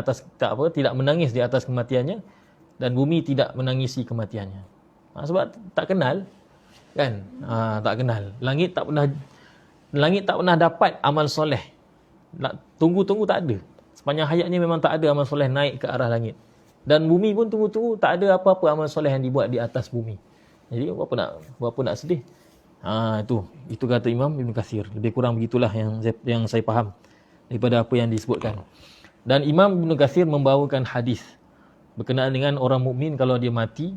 tidak menangis di atas kematiannya dan bumi tidak menangisi kematiannya. Sebab tak kenal kan? Tak kenal. Langit tak pernah dapat amal soleh. Tunggu-tunggu tak ada. Sepanjang hayatnya memang tak ada amal soleh naik ke arah langit. Dan bumi pun tunggu-tunggu tak ada apa-apa amal soleh yang dibuat di atas bumi. Jadi apa nak sedih? Itu kata Imam Ibn Kathir. Lebih kurang begitulah yang saya faham daripada apa yang disebutkan. Dan Imam Ibn Kathir membawakan hadis berkenaan dengan orang mukmin kalau dia mati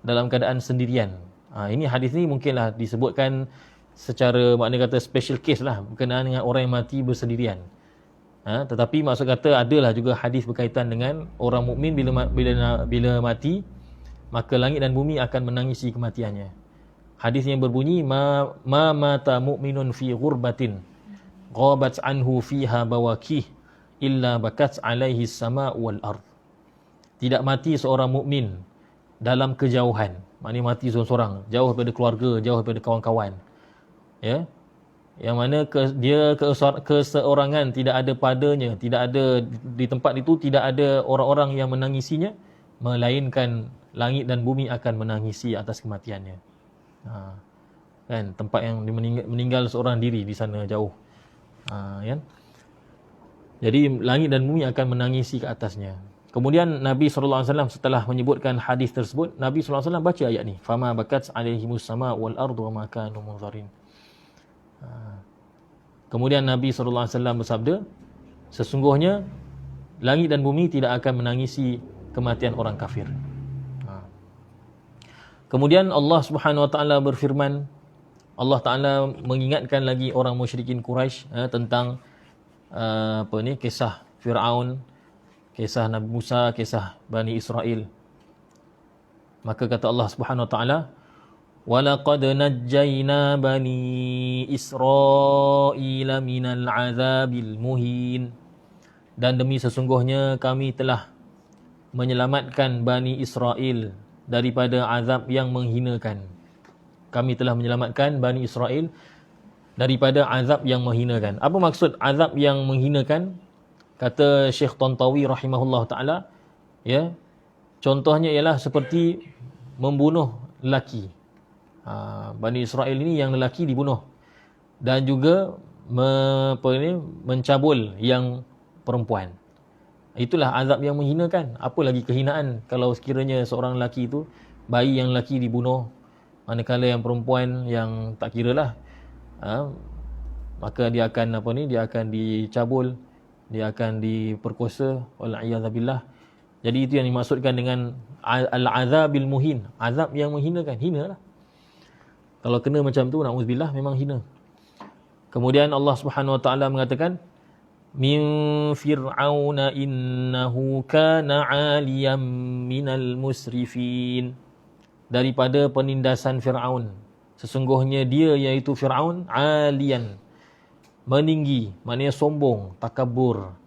dalam keadaan sendirian. Ini hadis ni mungkinlah disebutkan secara makna kata special case lah berkenaan dengan orang yang mati bersendirian. Tetapi maksud kata adalah juga hadis berkaitan dengan orang mukmin bila mati, maka langit dan bumi akan menangisi kematiannya. Hadis yang berbunyi ma mata mu'minun fi ghurbatin ghabat anhu fiha bawakih illa bakat alaihi as-sama' wal ard. Tidak mati seorang mukmin dalam kejauhan. maknanya mati seorang-seorang, jauh daripada keluarga, jauh daripada kawan-kawan. Ya. Yang mana keseorangan tidak ada padanya, tidak ada di tempat itu, tidak ada orang-orang yang menangisinya, melainkan langit dan bumi akan menangisi atas kematiannya. Kan, tempat yang meninggal seorang diri di sana jauh. Kan? Jadi langit dan bumi akan menangisi ke atasnya. Kemudian Nabi SAW setelah menyebutkan hadis tersebut, Nabi SAW baca ayat ni, fama bakat alaihimus sama wal ardu wa ma kanu munzarin. Kemudian Nabi SAW bersabda, sesungguhnya langit dan bumi tidak akan menangisi kematian orang kafir. Kemudian Allah Subhanahu Wa Taala berfirman, Allah Taala mengingatkan lagi orang musyrikin Quraisy tentang kisah Firaun, kisah Nabi Musa, kisah Bani Israel. Maka kata Allah Subhanahu Wa Taala, وَلَقَدْ نَجَّيْنَا بَنِي إِسْرَائِيلَ مِنَ الْعَذَابِ الْمُهِينِ. Dan demi sesungguhnya kami telah menyelamatkan Bani Israel daripada azab yang menghinakan. Kami telah menyelamatkan Bani Israel daripada azab yang menghinakan. Apa maksud azab yang menghinakan? Kata Syekh Tantawi rahimahullah ta'ala, ya, contohnya ialah seperti membunuh lelaki. Bani Israel ini yang lelaki dibunuh, dan juga mencabul yang perempuan. Itulah azab yang menghinakan. Apa lagi kehinaan kalau sekiranya seorang lelaki itu, bayi yang lelaki dibunuh, manakala yang perempuan yang tak kiralah, maka dia akan dia akan dicabul, dia akan diperkosa, wal-iyadzabillah. Jadi itu yang dimaksudkan dengan al-azabil muhin, azab yang menghinakan. Hinalah. Kalau kena macam tu, na'udzubillah, memang hina. Kemudian Allah Subhanahu Wa Taala mengatakan, min fir'auna innahu kana 'aliyan minal musrifin. Daripada penindasan Firaun, sesungguhnya dia iaitu Firaun 'aliyan, meninggi, maknanya sombong, takabur,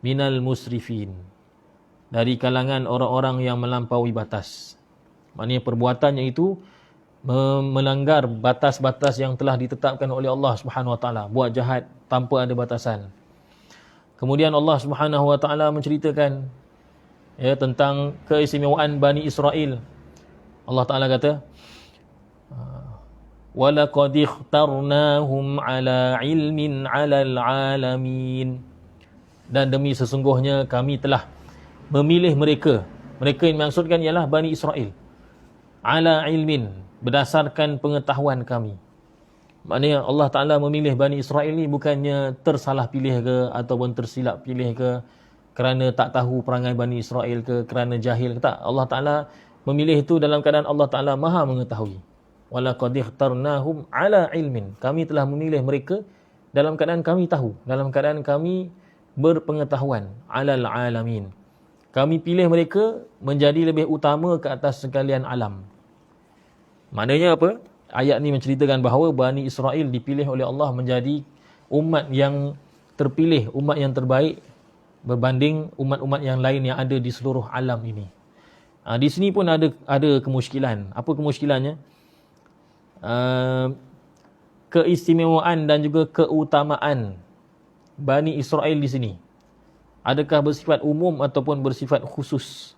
minal musrifin, dari kalangan orang-orang yang melampaui batas. Maknanya perbuatannya itu melanggar batas-batas yang telah ditetapkan oleh Allah Subhanahu Wa Taala, buat jahat tanpa ada batasan. Kemudian Allah Subhanahu Wa Taala menceritakan tentang keistimewaan Bani Israel. Allah Taala kata, وَلَقَدْ اخْتَرْنَاهُمْ عَلَى عِلْمٍ عَلَى الْعَالَمِينَ. Dan demi sesungguhnya kami telah memilih mereka. Mereka yang dimaksudkan ialah Bani Israel. Ala ilmin, berdasarkan pengetahuan kami. Maknanya Allah Ta'ala memilih Bani Israel ni bukannya tersalah pilih ke, ataupun tersilap pilih ke, kerana tak tahu perangai Bani Israel ke, kerana jahil ke. Tak, Allah Ta'ala memilih itu dalam keadaan Allah Ta'ala maha mengetahui. وَلَقَدْ اخْتَرْنَاهُمْ عَلَى عِلْمٍ. Kami telah memilih mereka dalam keadaan kami tahu, dalam keadaan kami berpengetahuan. Alal alamin. Kami pilih mereka menjadi lebih utama ke atas sekalian alam. Maknanya apa? Ayat ni menceritakan bahawa Bani Israel dipilih oleh Allah menjadi umat yang terpilih, umat yang terbaik berbanding umat-umat yang lain yang ada di seluruh alam ini. Di sini pun ada kemusykilan. Apa kemusykilannya? Keistimewaan dan juga keutamaan Bani Israel di sini, adakah bersifat umum ataupun bersifat khusus?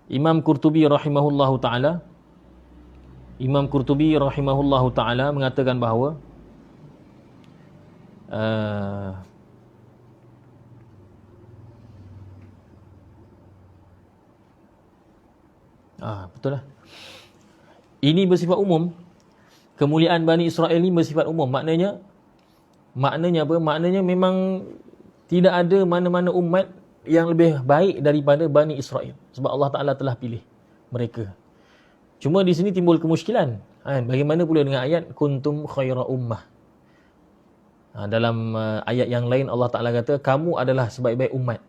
Imam Qurtubi rahimahullahu ta'ala mengatakan bahawa betul lah, ini bersifat umum. Kemuliaan Bani Israel ini bersifat umum. Maknanya apa? Maknanya memang tidak ada mana-mana umat yang lebih baik daripada Bani Israel, sebab Allah Ta'ala telah pilih mereka. Cuma di sini timbul kemusykilan. Bagaimana pula dengan ayat kuntum khaira ummah? Dalam ayat yang lain Allah Ta'ala kata kamu adalah sebaik-baik umat.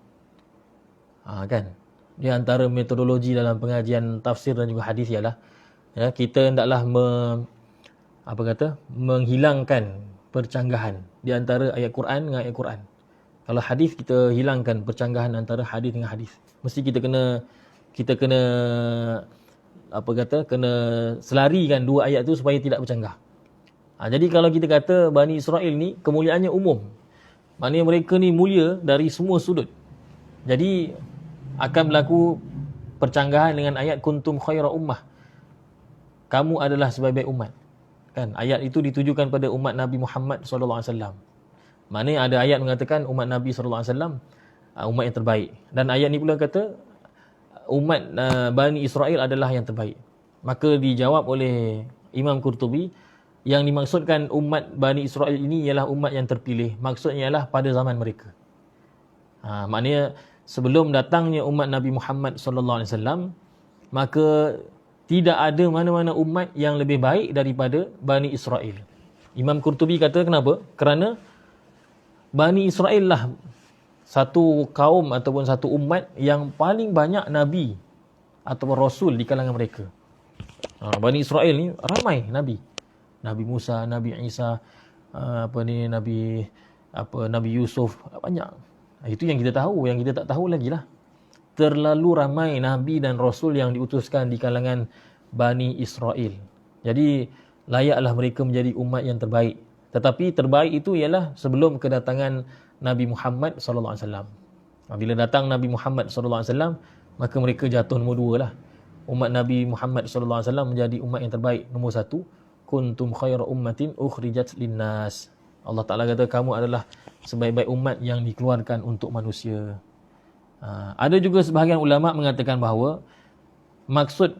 Kan? Di antara metodologi dalam pengajian tafsir dan juga hadis ialah kita hendaklah menghilangkan percanggahan di antara ayat Quran dengan ayat Quran. Kalau hadis, kita hilangkan percanggahan antara hadis dengan hadis. Mesti kita kita kena kena selarikan dua ayat tu supaya tidak bercanggah. Jadi kalau kita kata Bani Israel ni kemuliaannya umum, maknanya mereka ni mulia dari semua sudut. Jadi akan berlaku percanggahan dengan ayat kuntum khaira ummah. Kamu adalah sebaik-baik umat. Kan? Ayat itu ditujukan pada umat Nabi Muhammad sallallahu alaihi wasallam. Maknanya ada ayat mengatakan umat Nabi sallallahu alaihi wasallam umat yang terbaik. Dan ayat ni pula kata umat Bani Israel adalah yang terbaik. Maka dijawab oleh Imam Qurtubi, yang dimaksudkan umat Bani Israel ini ialah umat yang terpilih. Maksudnya ialah pada zaman mereka. Maknanya sebelum datangnya umat Nabi Muhammad sallallahu alaihi wasallam, maka tidak ada mana-mana umat yang lebih baik daripada Bani Israel. Imam Qurtubi kata kenapa? Kerana Bani Israel lah satu kaum ataupun satu umat yang paling banyak nabi ataupun rasul di kalangan mereka. Bani Israel ni ramai nabi. Nabi Musa, Nabi Isa, Nabi Yusuf, banyak. Itu yang kita tahu, yang kita tak tahu lagi lah. Terlalu ramai nabi dan rasul yang diutuskan di kalangan Bani Israel. Jadi layaklah mereka menjadi umat yang terbaik. Tetapi terbaik itu ialah sebelum kedatangan Nabi Muhammad sallallahu alaihi wasallam. Bila datang Nabi Muhammad sallallahu alaihi wasallam, maka mereka jatuh nombor 2 lah. Umat Nabi Muhammad sallallahu alaihi wasallam menjadi umat yang terbaik. Nombor 1, kuntum khaira ummatin ukhrijat linnas. Allah Taala kata kamu adalah sebaik-baik umat yang dikeluarkan untuk manusia. Ada juga sebahagian ulama mengatakan bahawa maksud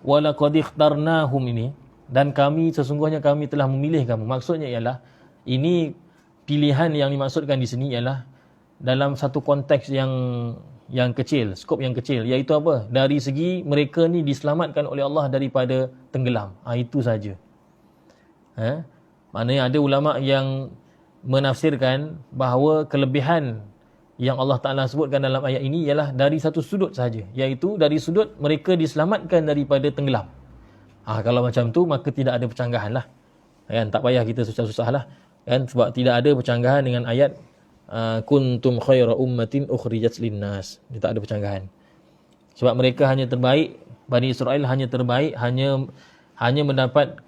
walaqad ikhtarnahum ini, dan sesungguhnya kami telah memilih kamu, maksudnya ialah ini pilihan yang dimaksudkan di sini ialah dalam satu konteks yang kecil, skop yang kecil, iaitu apa? Dari segi mereka ni diselamatkan oleh Allah daripada tenggelam. Itu saja. Maknanya ada ulama yang menafsirkan bahawa kelebihan yang Allah Ta'ala sebutkan dalam ayat ini ialah dari satu sudut sahaja, iaitu dari sudut mereka diselamatkan daripada tenggelam. Kalau macam tu maka tidak ada percanggahan lah. Kan? Tak payah kita susah-susah lah. Kan? Sebab tidak ada percanggahan dengan ayat kuntum khaira ummatin ukhrijat linnas. Dia tak ada percanggahan. Sebab mereka hanya terbaik, Bani Israel hanya terbaik, hanya mendapat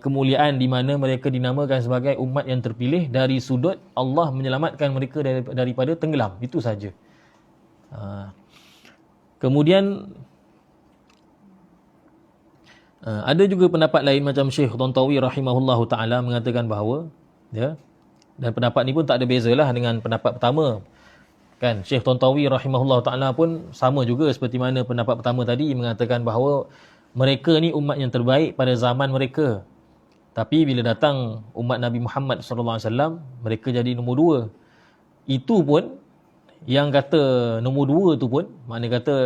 kemuliaan di mana mereka dinamakan sebagai umat yang terpilih dari sudut Allah menyelamatkan mereka daripada tenggelam. Itu saja. Kemudian ada juga pendapat lain macam Syekh Tantawi rahimahullahu taala mengatakan bahawa dan pendapat ni pun tak ada bezalah dengan pendapat pertama. Kan, Syekh Tantawi rahimahullahu taala pun sama juga seperti mana pendapat pertama tadi, mengatakan bahawa mereka ni umat yang terbaik pada zaman mereka. Tapi bila datang umat Nabi Muhammad sallallahu alaihi wasallam, mereka jadi nombor 2. Itu pun yang kata nombor 2 tu pun, maknanya kata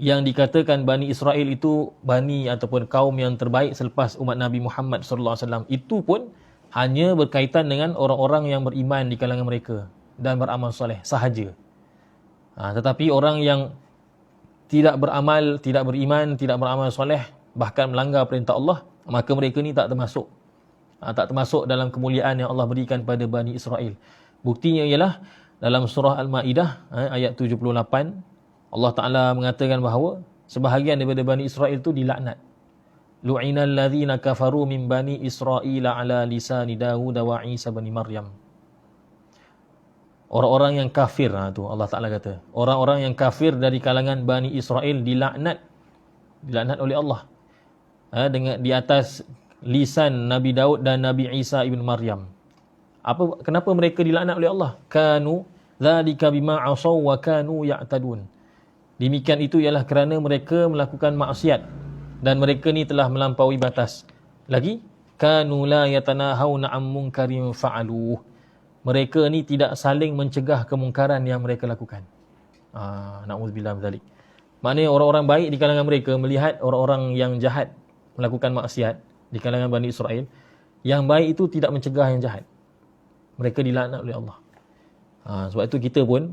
yang dikatakan Bani Israel itu bani ataupun kaum yang terbaik selepas umat Nabi Muhammad sallallahu alaihi wasallam, itu pun hanya berkaitan dengan orang-orang yang beriman di kalangan mereka dan beramal soleh sahaja. Tetapi orang yang tidak beramal, tidak beriman, tidak beramal soleh, bahkan melanggar perintah Allah, maka mereka ni tak termasuk. Tak termasuk dalam kemuliaan yang Allah berikan pada Bani Israel. Buktinya ialah dalam surah Al-Ma'idah ayat 78, Allah Ta'ala mengatakan bahawa sebahagian daripada Bani Israel itu dilaknat. Lu'inal ladzina kafaru min Bani Israel ala lisani Dawud wa Isa bin Maryam. Orang-orang yang kafir, tu Allah Ta'ala kata, orang-orang yang kafir dari kalangan Bani Israel dilaknat oleh Allah dengan di atas lisan Nabi Daud dan Nabi Isa ibn Maryam. Kenapa mereka dilaknat oleh Allah? Kanu dzalika bima asaw wa kanu ya'tadun. Demikian itu ialah kerana mereka melakukan maksiat dan mereka ni telah melampaui batas. Lagi, kanu la yatanahawna 'an munkarin fa'aluh. Mereka ni tidak saling mencegah kemungkaran yang mereka lakukan. Na'udzubillah min dzalik. Maknanya orang-orang baik di kalangan mereka melihat orang-orang yang jahat melakukan maksiat di kalangan Bani Israel, yang baik itu tidak mencegah yang jahat. Mereka dilaknat oleh Allah. Sebab itu kita pun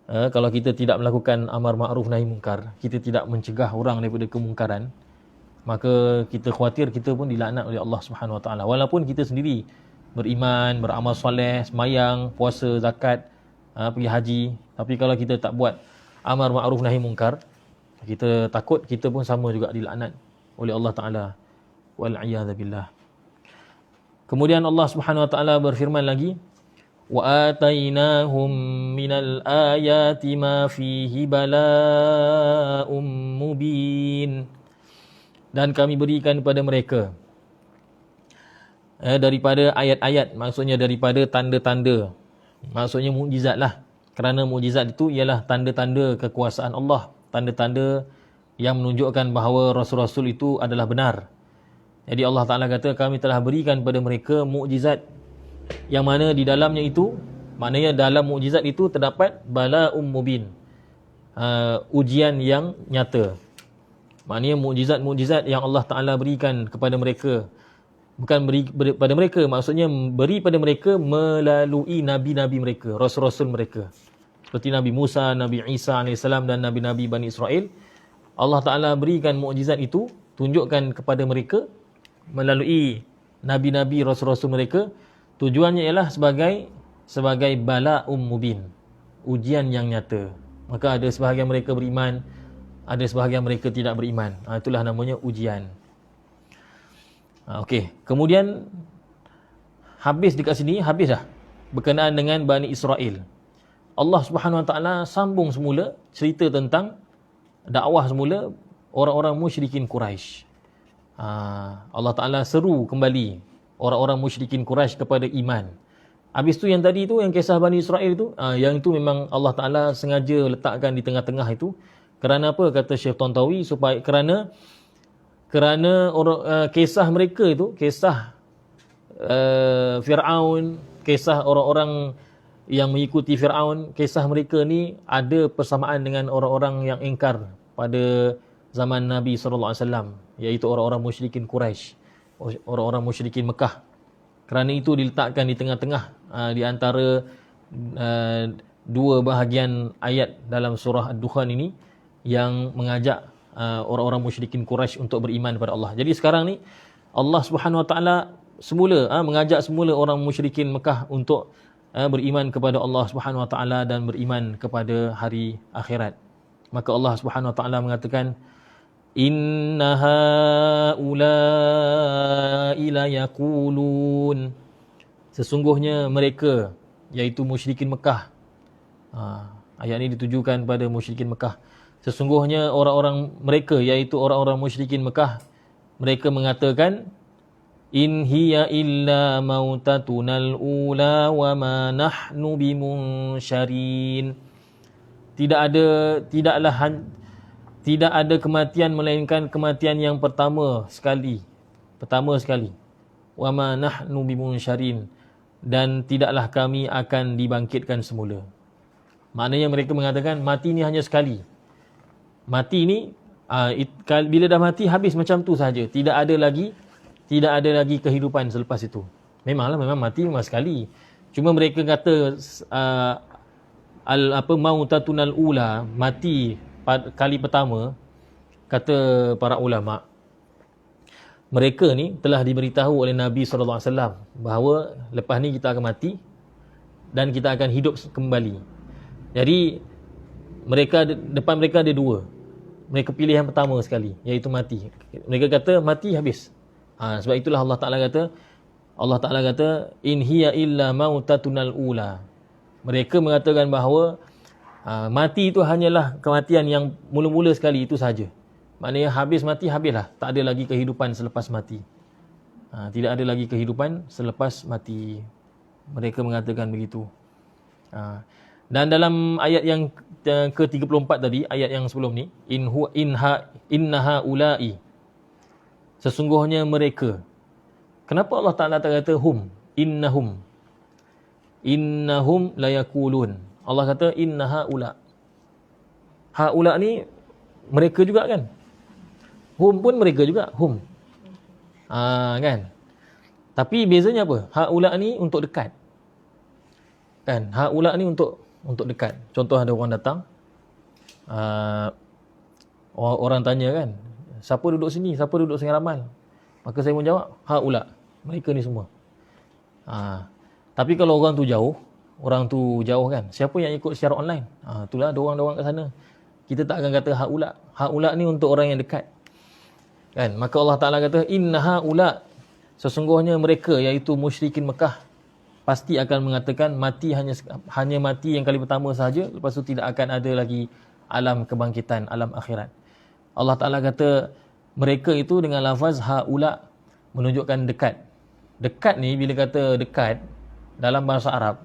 kalau kita tidak melakukan amar ma'ruf nahi munkar, kita tidak mencegah orang daripada kemungkaran, maka kita khawatir kita pun dilaknat oleh Allah Subhanahu Wa Taala. Walaupun kita sendiri beriman, beramal soleh, semayang, puasa, zakat, pergi haji, tapi kalau kita tak buat amar ma'ruf nahi munkar, Kita takut kita pun sama juga dilaknat oleh Allah Ta'ala. Wal'iyadzabillah. Kemudian Allah Subhanahu Wa Ta'ala berfirman lagi, wa atainahum minal ayati ma fihi bala'um mubin. Dan kami berikan kepada mereka daripada ayat-ayat, maksudnya daripada tanda-tanda, maksudnya mukjizat lah. Kerana mukjizat itu ialah tanda-tanda kekuasaan Allah, tanda-tanda yang menunjukkan bahawa Rasul-Rasul itu adalah benar. Jadi Allah Ta'ala kata, kami telah berikan kepada mereka mukjizat, yang mana di dalamnya itu, maknanya dalam mukjizat itu terdapat bala'um mubin, ujian yang nyata. Maknanya mukjizat-mukjizat yang Allah Ta'ala berikan kepada mereka, bukan beri pada mereka, maksudnya beri pada mereka melalui nabi-nabi mereka, rasul-rasul mereka. Seperti Nabi Musa, Nabi Isa AS dan nabi-nabi Bani Israel. Allah Ta'ala berikan mukjizat itu, tunjukkan kepada mereka melalui nabi-nabi, rasul-rasul mereka. Tujuannya ialah sebagai bala'um mubin, ujian yang nyata. Maka ada sebahagian mereka beriman, ada sebahagian mereka tidak beriman. Itulah namanya ujian. Okey, kemudian habis dekat sini, habis dah berkenaan dengan Bani Israel. Allah Subhanahu Wa Taala sambung semula cerita tentang dakwah semula orang-orang musyrikin Quraisy. Allah Taala seru kembali orang-orang musyrikin Quraisy kepada iman. Habis tu yang tadi tu, yang kisah Bani Israel tu, yang itu memang Allah Taala sengaja letakkan di tengah-tengah itu. Kerana apa? Kata Syekh Tantawi, supaya kerana kisah mereka itu, kisah Fir'aun, kisah orang-orang yang mengikuti Fir'aun, kisah mereka ni ada persamaan dengan orang-orang yang ingkar pada zaman Nabi SAW, iaitu orang-orang musyrikin Quraisy, orang-orang musyrikin Mekah. Kerana itu diletakkan di tengah-tengah di antara dua bahagian ayat dalam surah Ad-Dukhan ini yang mengajak orang-orang musyrikin Quraisy untuk beriman kepada Allah. Jadi sekarang ni Allah Subhanahu Wa Taala semula mengajak semula orang musyrikin Mekah untuk beriman kepada Allah Subhanahu Wa Taala dan beriman kepada hari akhirat. Maka Allah Subhanahu Wa Taala mengatakan, inna haula'i la yaqulun, sesungguhnya mereka, iaitu musyrikin Mekah. Ayat ini ditujukan pada musyrikin Mekah. Sesungguhnya orang-orang mereka, iaitu orang-orang musyrikin Mekah, mereka mengatakan, in hiya illa mautatunal ula wa ma nahnu bimunsyarin. Tidak ada kematian melainkan kematian yang pertama sekali. Wa ma nahnu bimunsyarin, dan tidaklah kami akan dibangkitkan semula. Maknanya mereka mengatakan mati ni hanya sekali. Mati ni bila dah mati habis macam tu saja. Tidak ada lagi kehidupan selepas itu. Memang mati memang sekali. Cuma mereka kata mautatunal ula, mati kali pertama, kata para ulama, mereka ni telah diberitahu oleh Nabi SAW bahawa lepas ni kita akan mati dan kita akan hidup kembali. Jadi depan mereka ada dua. Mereka pilih yang pertama sekali, iaitu mati. Mereka kata mati habis. Sebab itulah Allah Ta'ala kata in hiya illa mautatunal ula. Mereka mengatakan bahawa mati itu hanyalah kematian yang mula-mula sekali, itu saja. Maknanya habis mati, habislah. Tak ada lagi kehidupan selepas mati. Tidak ada lagi kehidupan selepas mati. Mereka mengatakan begitu. Dan dalam ayat yang ke-34 tadi, ayat yang sebelum ni, innaha ula'i, sesungguhnya mereka. Kenapa Allah Ta'ala tak kata hum? Innahum la yakulun. Allah kata innaha ula. Haula ni mereka juga kan? Hum pun mereka juga, hum. Kan? Tapi bezanya apa? Haula ni untuk dekat. Kan? Haula ni untuk dekat. Contoh ada orang datang, orang tanya kan, siapa duduk sini, siapa duduk Sungai Ramal? Maka saya pun jawab, haula, mereka ni semua. Tapi kalau orang tu jauh kan, siapa yang ikut secara online? Itulah ada orang kat sana. kita tak akan kata haula. Haula ni untuk orang yang dekat. Kan? Maka Allah Ta'ala kata, inna haula, sesungguhnya mereka, iaitu musyrikin Mekah, pasti akan mengatakan mati hanya mati yang kali pertama sahaja, lepas tu tidak akan ada lagi alam kebangkitan, alam akhirat. Allah Ta'ala kata mereka itu dengan lafaz haula menunjukkan dekat. Dekat ni bila kata dekat dalam bahasa Arab,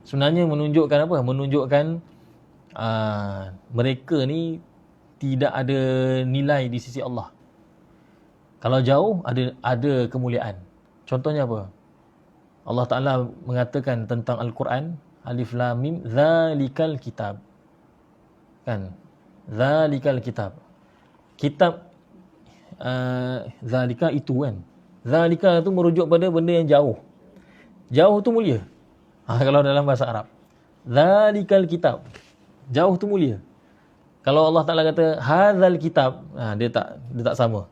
sebenarnya menunjukkan apa? Menunjukkan mereka ni tidak ada nilai di sisi Allah. Kalau jauh ada kemuliaan. Contohnya apa? Allah Ta'ala mengatakan tentang Al-Quran, Alif Lam Mim, Zalikal Kitab. Kan? Zalikal Kitab. Kitab, Zalika itu kan. Zalika tu merujuk pada benda yang jauh. Jauh tu mulia. Kalau dalam bahasa Arab. Zalikal Kitab. Jauh tu mulia. Kalau Allah Ta'ala kata, Hazal Kitab, dia tak sama.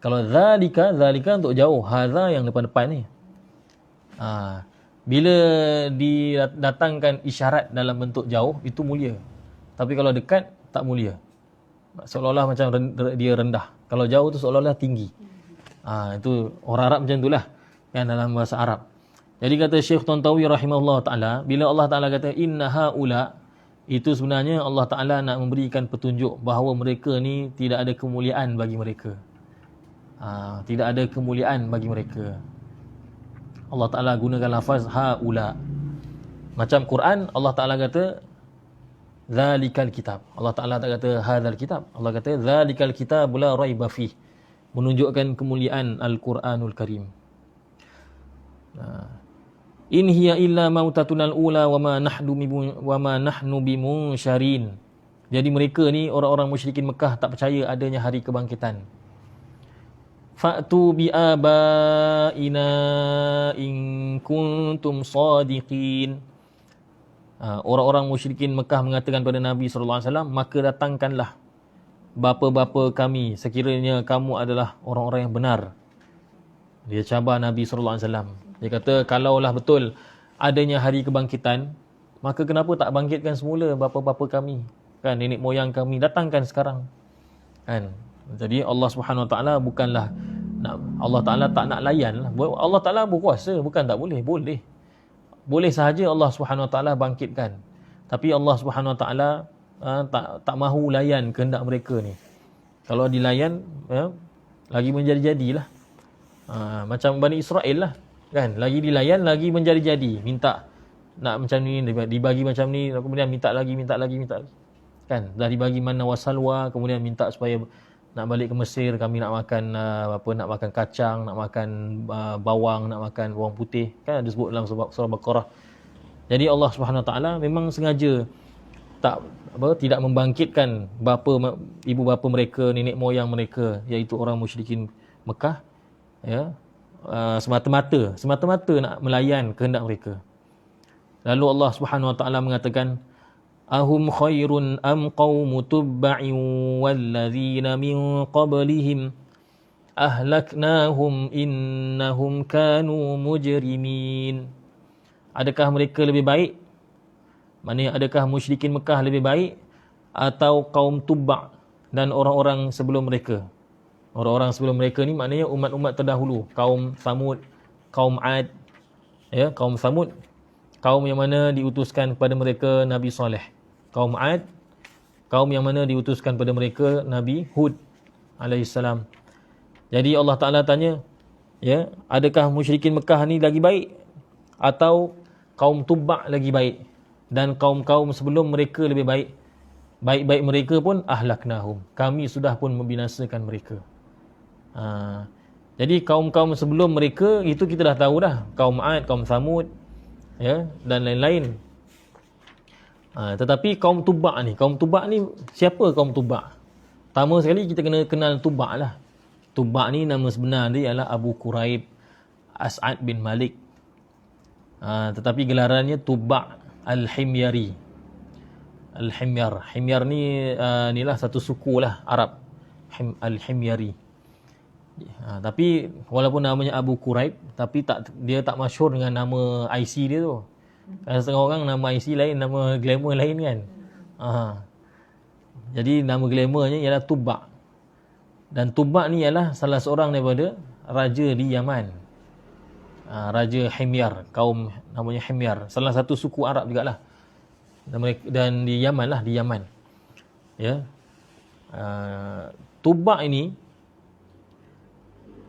Kalau Zalika untuk jauh. Haza yang depan-depan ni. Bila didatangkan isyarat dalam bentuk jauh, itu mulia. Tapi kalau dekat, tak mulia. Seolah-olah macam dia rendah. Kalau jauh tu seolah-olah tinggi. Itu orang Arab macam itulah. Yang dalam bahasa Arab. Jadi kata Syekh Tantawi rahimahullah ta'ala, bila Allah Ta'ala kata inna haula, itu sebenarnya Allah Ta'ala nak memberikan petunjuk bahawa mereka ni tidak ada kemuliaan bagi mereka. Tidak ada kemuliaan bagi mereka. Allah Ta'ala gunakan lafaz haula. Macam Quran, Allah Ta'ala kata Zalikal Kitab. Allah Ta'ala tak kata hadzal kitab. Allah kata Zalikal Kitab la raiba fih. Menunjukkan kemuliaan Al-Quranul Karim. In hiya illa mautatunal ula wa ma nahnu bimunsyarin. Jadi mereka ni orang-orang musyrikin Mekah tak percaya adanya hari kebangkitan. Fa'tu bi abaina in kuntum sadiqin. Orang-orang musyrikin Mekah mengatakan pada Nabi SAW, maka datangkanlah bapa-bapa kami sekiranya kamu adalah orang-orang yang benar. Dia cabar Nabi SAW. Dia kata, kalaulah betul adanya hari kebangkitan, maka kenapa tak bangkitkan semula bapa-bapa kami? Kan, nenek moyang kami, datangkan sekarang. Kan? Jadi Allah Subhanahu Wa Taala bukanlah Allah Taala tak nak layan lah. Allah Taala berkuasa, bukan tak boleh. Boleh sahaja Allah Subhanahu Wa Taala bangkitkan. Tapi Allah Subhanahu Wa Taala tak mahu layan kehendak mereka ni. Kalau dilayan, lagi menjadi-jadilah. Macam Bani Israel lah. Kan, lagi dilayan, lagi menjadi-jadi. Minta nak macam ni, dibagi macam ni, kemudian minta lagi. Kan, dah dibagi manna wasalwa, kemudian minta supaya nak balik ke Mesir, kami nak makan nak makan kacang, nak makan bawang, nak makan bawang putih. Kan ada sebut dalam surah Baqarah. Jadi Allah Subhanahu Wa Taala memang sengaja tidak membangkitkan ibu bapa mereka, nenek moyang mereka, iaitu orang musyrikin Mekah, ya, semata-mata nak melayan kehendak mereka. Lalu Allah Subhanahu Wa Taala mengatakan, ahum khairun am qaumu tubba'in walladzina min qablihim ahlaknahum innahum kanu mujrimin. Adakah mereka lebih baik? Maknanya adakah musyrikin Mekah lebih baik atau kaum Tubba' dan orang-orang sebelum mereka? Orang-orang sebelum mereka ni maknanya umat-umat terdahulu, kaum Samud, kaum Ad, ya, kaum Samud, kaum yang mana diutuskan kepada mereka Nabi Saleh. Kaum Ad, kaum yang mana diutuskan pada mereka Nabi Hud alaihissalam. Jadi Allah Ta'ala tanya, ya, adakah musyrikin Mekah ni lagi baik atau kaum Tubba' lagi baik? Dan kaum-kaum sebelum mereka lebih baik. Baik-baik mereka pun ahlaknahum. Kami sudah pun membinasakan mereka. Jadi kaum-kaum sebelum mereka itu kita dah tahu dah. Kaum Ad, kaum Samud, ya, dan lain-lain. Tetapi kaum Tubba' ni siapa kaum Tubba'? Pertama sekali kita kena kenal Tubba' lah. Tubba' ni nama sebenar dia ialah Abu Quraib As'ad bin Malik. Tetapi gelarannya Tubba' Al-Himyari. Al-Himyar. Himyar ni inilah satu suku lah Arab. Al-Himyari. Tapi walaupun namanya Abu Quraib, tapi dia tak masyhur dengan nama IC dia tu. Kan setengah orang nama IC lain, nama glamour lain kan. Jadi nama glamournya ialah Tubba'. Dan Tubba' ni ialah salah seorang daripada raja di Yaman. Raja Himyar, kaum namanya Himyar. Salah satu suku Arab jugalah. Dan di Yaman lah, di Yaman. Ya. Tubba' ini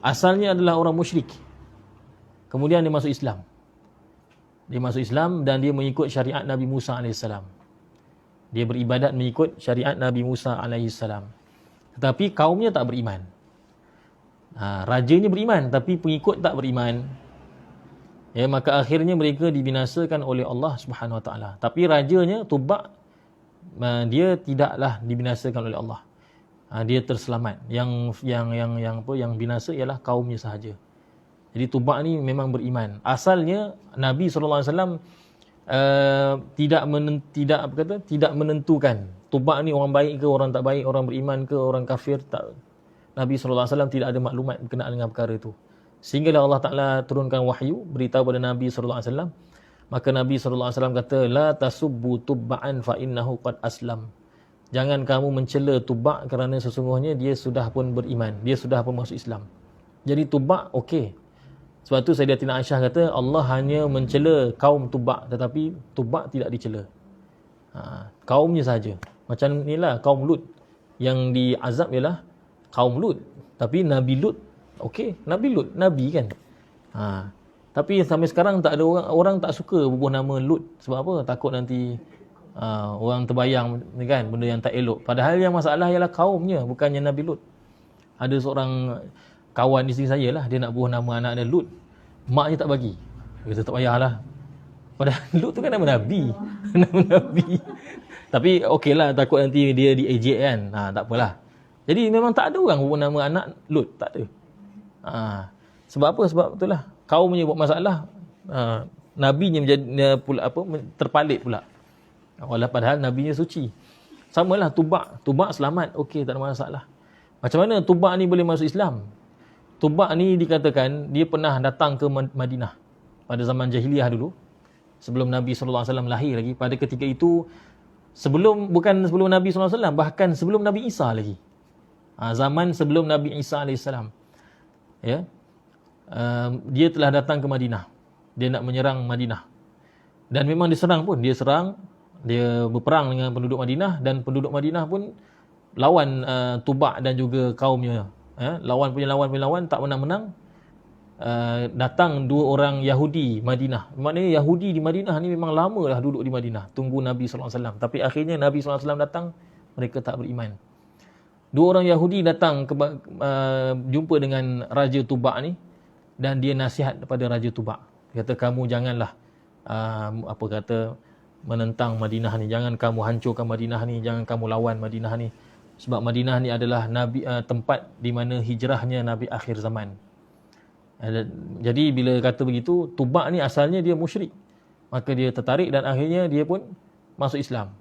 asalnya adalah orang musyrik. Kemudian dia masuk Islam. Dia masuk Islam dan dia mengikut syariat Nabi Musa AS. Dia beribadat mengikut syariat Nabi Musa AS. Tetapi kaumnya tak beriman. Rajanya beriman tapi pengikut tak beriman. Ya, maka akhirnya mereka dibinasakan oleh Allah Subhanahu Wa Taala. Tapi rajanya Tubba' dia tidaklah dibinasakan oleh Allah. Dia terselamat. Yang binasa ialah kaumnya sahaja. Jadi Tubba' ni memang beriman. Asalnya Nabi SAW tidak menentukan Tubba' ni orang baik ke orang tak baik, orang beriman ke orang kafir, tak. Nabi SAW tidak ada maklumat berkenaan dengan perkara itu. Sehinggalah Allah Ta'ala turunkan wahyu beritahu pada Nabi SAW. Maka Nabi SAW kata, la tasubbu tubba'an fa innahu qad aslam. Jangan kamu mencela Tubba' kerana sesungguhnya dia sudah pun beriman, dia sudah pun masuk Islam. Jadi Tubba' okey. Sebab tu Sayyidatina Aisyah kata Allah hanya mencela kaum Tubba' tetapi Tubba' tidak dicela. Kaumnya saja. Macam inilah kaum Lut. Yang diazab ialah kaum Lut. Tapi Nabi Lut okey, Nabi Lut, Nabi kan. Tapi sampai sekarang tak ada orang tak suka bubuh nama Lut. Sebab apa? Takut nanti orang terbayang kan benda yang tak elok. Padahal yang masalah ialah kaumnya, bukannya Nabi Lut. Ada seorang kawan isteri saya lah, dia nak bubuh nama anak dia Lut. Maknya tak bagi. Dia kata tak payahlah. Padahal Lut tu kan nama Nabi. Nama Nabi. Tapi okeylah, takut nanti dia diejek kan. Tak apalah. Jadi memang tak ada orang bubuh nama anak Lut, tak ada. Sebab apa? Sebab itulah kaumnya buat masalah, nabinya menjadi pula terpalit pula. Padahal nabinya suci. Samalah Tubba' selamat, okey, tak ada masalah. Macam mana Tubba' ni boleh masuk Islam? Tubba' ni dikatakan dia pernah datang ke Madinah pada zaman jahiliah dulu, sebelum Nabi SAW lahir lagi. Pada ketika itu bukan sebelum Nabi SAW, bahkan sebelum Nabi Isa lagi. Zaman sebelum Nabi Isa AS. Ya. Dia telah datang ke Madinah. Dia nak menyerang Madinah. Dan memang diserang pun. Dia berperang dengan penduduk Madinah dan penduduk Madinah pun lawan Tubba' dan juga kaumnya. Lawan tak menang-menang. Datang dua orang Yahudi Madinah. Maknanya Yahudi di Madinah ni memang lama dah duduk di Madinah. Tunggu Nabi SAW. Tapi akhirnya Nabi SAW datang, mereka tak beriman. Dua orang Yahudi datang jumpa dengan Raja Tubba' ni dan dia nasihat kepada Raja Tubba'. Dia kata, kamu janganlah menentang Madinah ni, jangan kamu hancurkan Madinah ni, jangan kamu lawan Madinah ni. Sebab Madinah ni adalah tempat di mana hijrahnya Nabi akhir zaman. Jadi bila kata begitu, Tubba' ni asalnya dia musyrik. Maka dia tertarik dan akhirnya dia pun masuk Islam.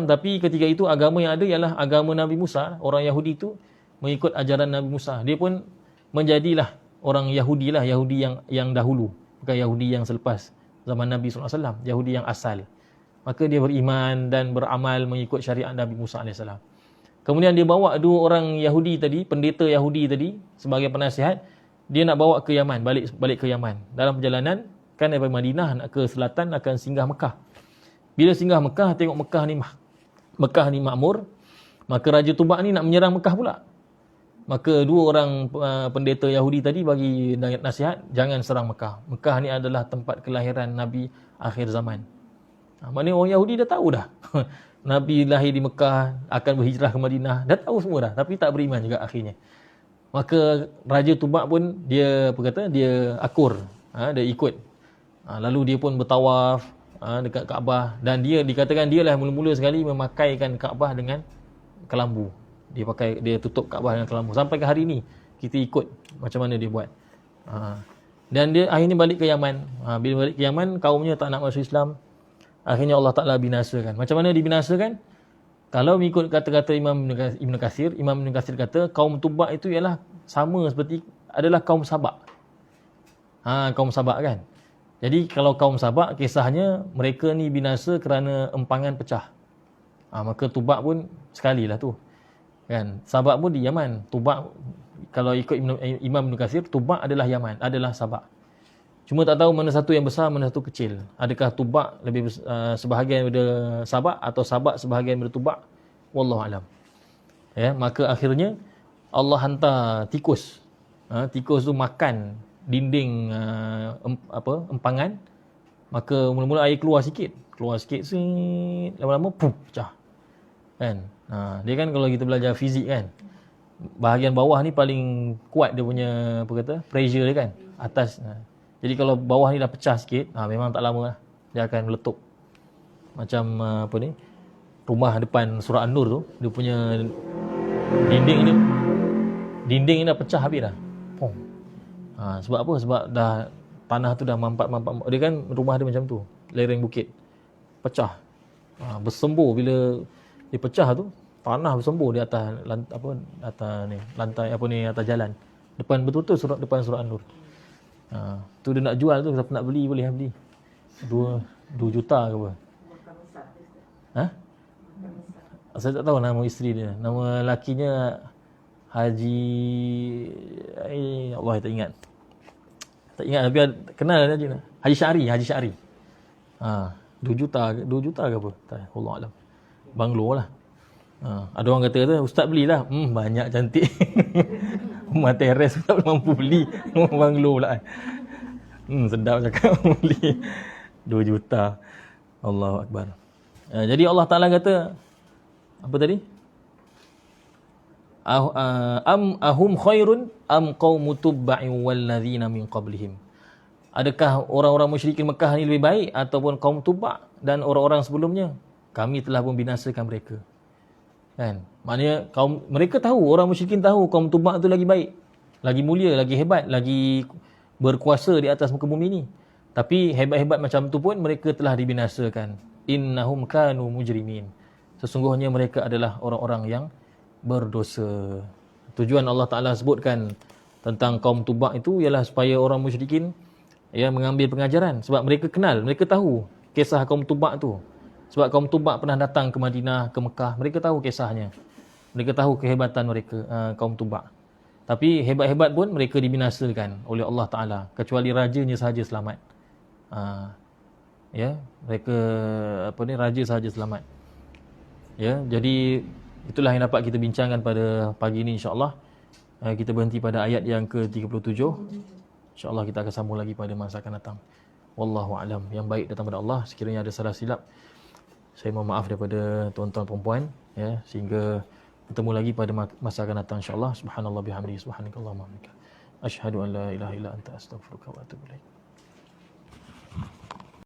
Tapi ketika itu agama yang ada ialah agama Nabi Musa. Orang Yahudi itu mengikut ajaran Nabi Musa. Dia pun menjadilah orang Yahudi lah, Yahudi yang dahulu, bukan Yahudi yang selepas zaman Nabi SAW, Yahudi yang asal. Maka dia beriman dan beramal mengikut syariat Nabi Musa AS. Kemudian dia bawa dua orang Yahudi tadi, pendeta Yahudi tadi sebagai penasihat. Dia nak bawa ke Yaman, balik ke Yaman. Dalam perjalanan kan daripada Madinah nak ke selatan akan singgah Mekah. Bila singgah Mekah, tengok Mekah ni makmur, maka Raja Tubba' ni nak menyerang Mekah pula. Maka dua orang pendeta Yahudi tadi bagi nasihat, jangan serang Mekah. Mekah ni adalah tempat kelahiran Nabi akhir zaman. Maknanya orang Yahudi dah tahu dah. Nabi lahir di Mekah, akan berhijrah ke Madinah. Dah tahu semua dah, tapi tak beriman juga akhirnya. Maka Raja Tubba' pun dia akur, dia ikut. Lalu dia pun bertawaf dekat Kaabah, dan dia dikatakan dialah mula-mula sekali memakaikan Kaabah dengan kelambu. Dia tutup Kaabah dengan kelambu. Sampai ke hari ni kita ikut macam mana dia buat. Dan dia akhirnya balik ke Yaman. Bila balik ke Yaman, kaumnya tak nak masuk Islam. Akhirnya Allah Ta'ala binasakan. Macam mana dibinasakan? Kalau mengikut kata-kata Imam Ibn Kathir kata kaum Tubba' itu ialah sama seperti adalah kaum Sabak. Kaum Sabak kan. Jadi kalau kaum Sabak, kisahnya mereka ni binasa kerana empangan pecah. Maka Tubak pun sekali lah tu. Kan? Sabak pun di Yaman. Tubak, kalau ikut Imam Ibn Katsir, Tubak adalah Yaman, adalah Sabak. Cuma tak tahu mana satu yang besar, mana satu kecil. Adakah Tubak lebih sebahagian daripada Sabak, atau Sabak sebahagian daripada Tubak? Wallahu alam. Ya, maka akhirnya Allah hantar tikus. Tikus tu makan dinding empangan. Maka mula-mula air keluar sikit, lama-lama pecah. Kan? Dia kan kalau kita belajar fizik kan, bahagian bawah ni paling kuat dia punya pressure dia kan, atas. Jadi kalau bawah ni dah pecah sikit, memang tak lama lah dia akan meletup. Macam rumah depan surah An-Nur tu, dia punya dinding ni dah pecah habis dah. Sebab apa? Sebab dah tanah tu dah mampat. Dia kan rumah dia macam tu, lereng bukit, pecah. Bersembur bila dia pecah tu, tanah bersembur di atas lantai atas jalan. Depan betul-betul depan surah An-Nur. Tu dia nak jual tu, siapa nak beli boleh beli. 2 juta ke apa? Saya tak tahu nama isteri dia. Nama lakinya Haji Allah tak ingat. Tak ingat tapi kenal dia. Haji Syari. 2 juta ke apa? Tak, Allah alam. Banglo lah. Ada orang kata ustaz belilah. Banyak cantik. Rumah teres tak mampu beli. Rumah banglo pula. Sedap cakap beli 2 juta. Allahu akbar. Jadi Allah Taala kata apa tadi? Ahum khairun am qaumu tubba'in walladzina min qablihim. Adakah orang-orang musyrikin Mekah ni lebih baik ataupun kaum Tubba' dan orang-orang sebelumnya? Kami telah membinasakan mereka. Kan? Maknanya mereka tahu, orang musyrikin tahu kaum Tubba' tu lagi baik, lagi mulia, lagi hebat, lagi berkuasa di atas muka bumi ni. Tapi hebat-hebat macam tu pun mereka telah dibinasakan. Innahum kanu mujrimin. Sesungguhnya mereka adalah orang-orang yang berdosa. Tujuan Allah Ta'ala sebutkan tentang kaum Tubak itu ialah supaya orang musyrikin mengambil pengajaran. Sebab mereka kenal, mereka tahu kisah kaum Tubak tu. Sebab kaum Tubak pernah datang ke Madinah, ke Mekah. Mereka tahu kisahnya. Mereka tahu kehebatan mereka, kaum Tubak. Tapi hebat-hebat pun mereka dibinasakan oleh Allah Ta'ala. Kecuali rajanya sahaja selamat. Mereka raja sahaja selamat. Jadi itulah yang dapat kita bincangkan pada pagi ini insya-Allah. Kita berhenti pada ayat yang ke-37. Insya-Allah kita akan sambung lagi pada masa akan datang. Wallahu a'lam. Yang baik datang daripada Allah. Sekiranya ada salah silap, saya mohon maaf daripada tuan-tuan perempuan sehingga bertemu lagi pada masa akan datang insya-Allah. Subhanallah bihamdihi subhanakallahumma wa bihamdika asyhadu an la ilaha illa anta astaghfiruka wa atubu ilaik.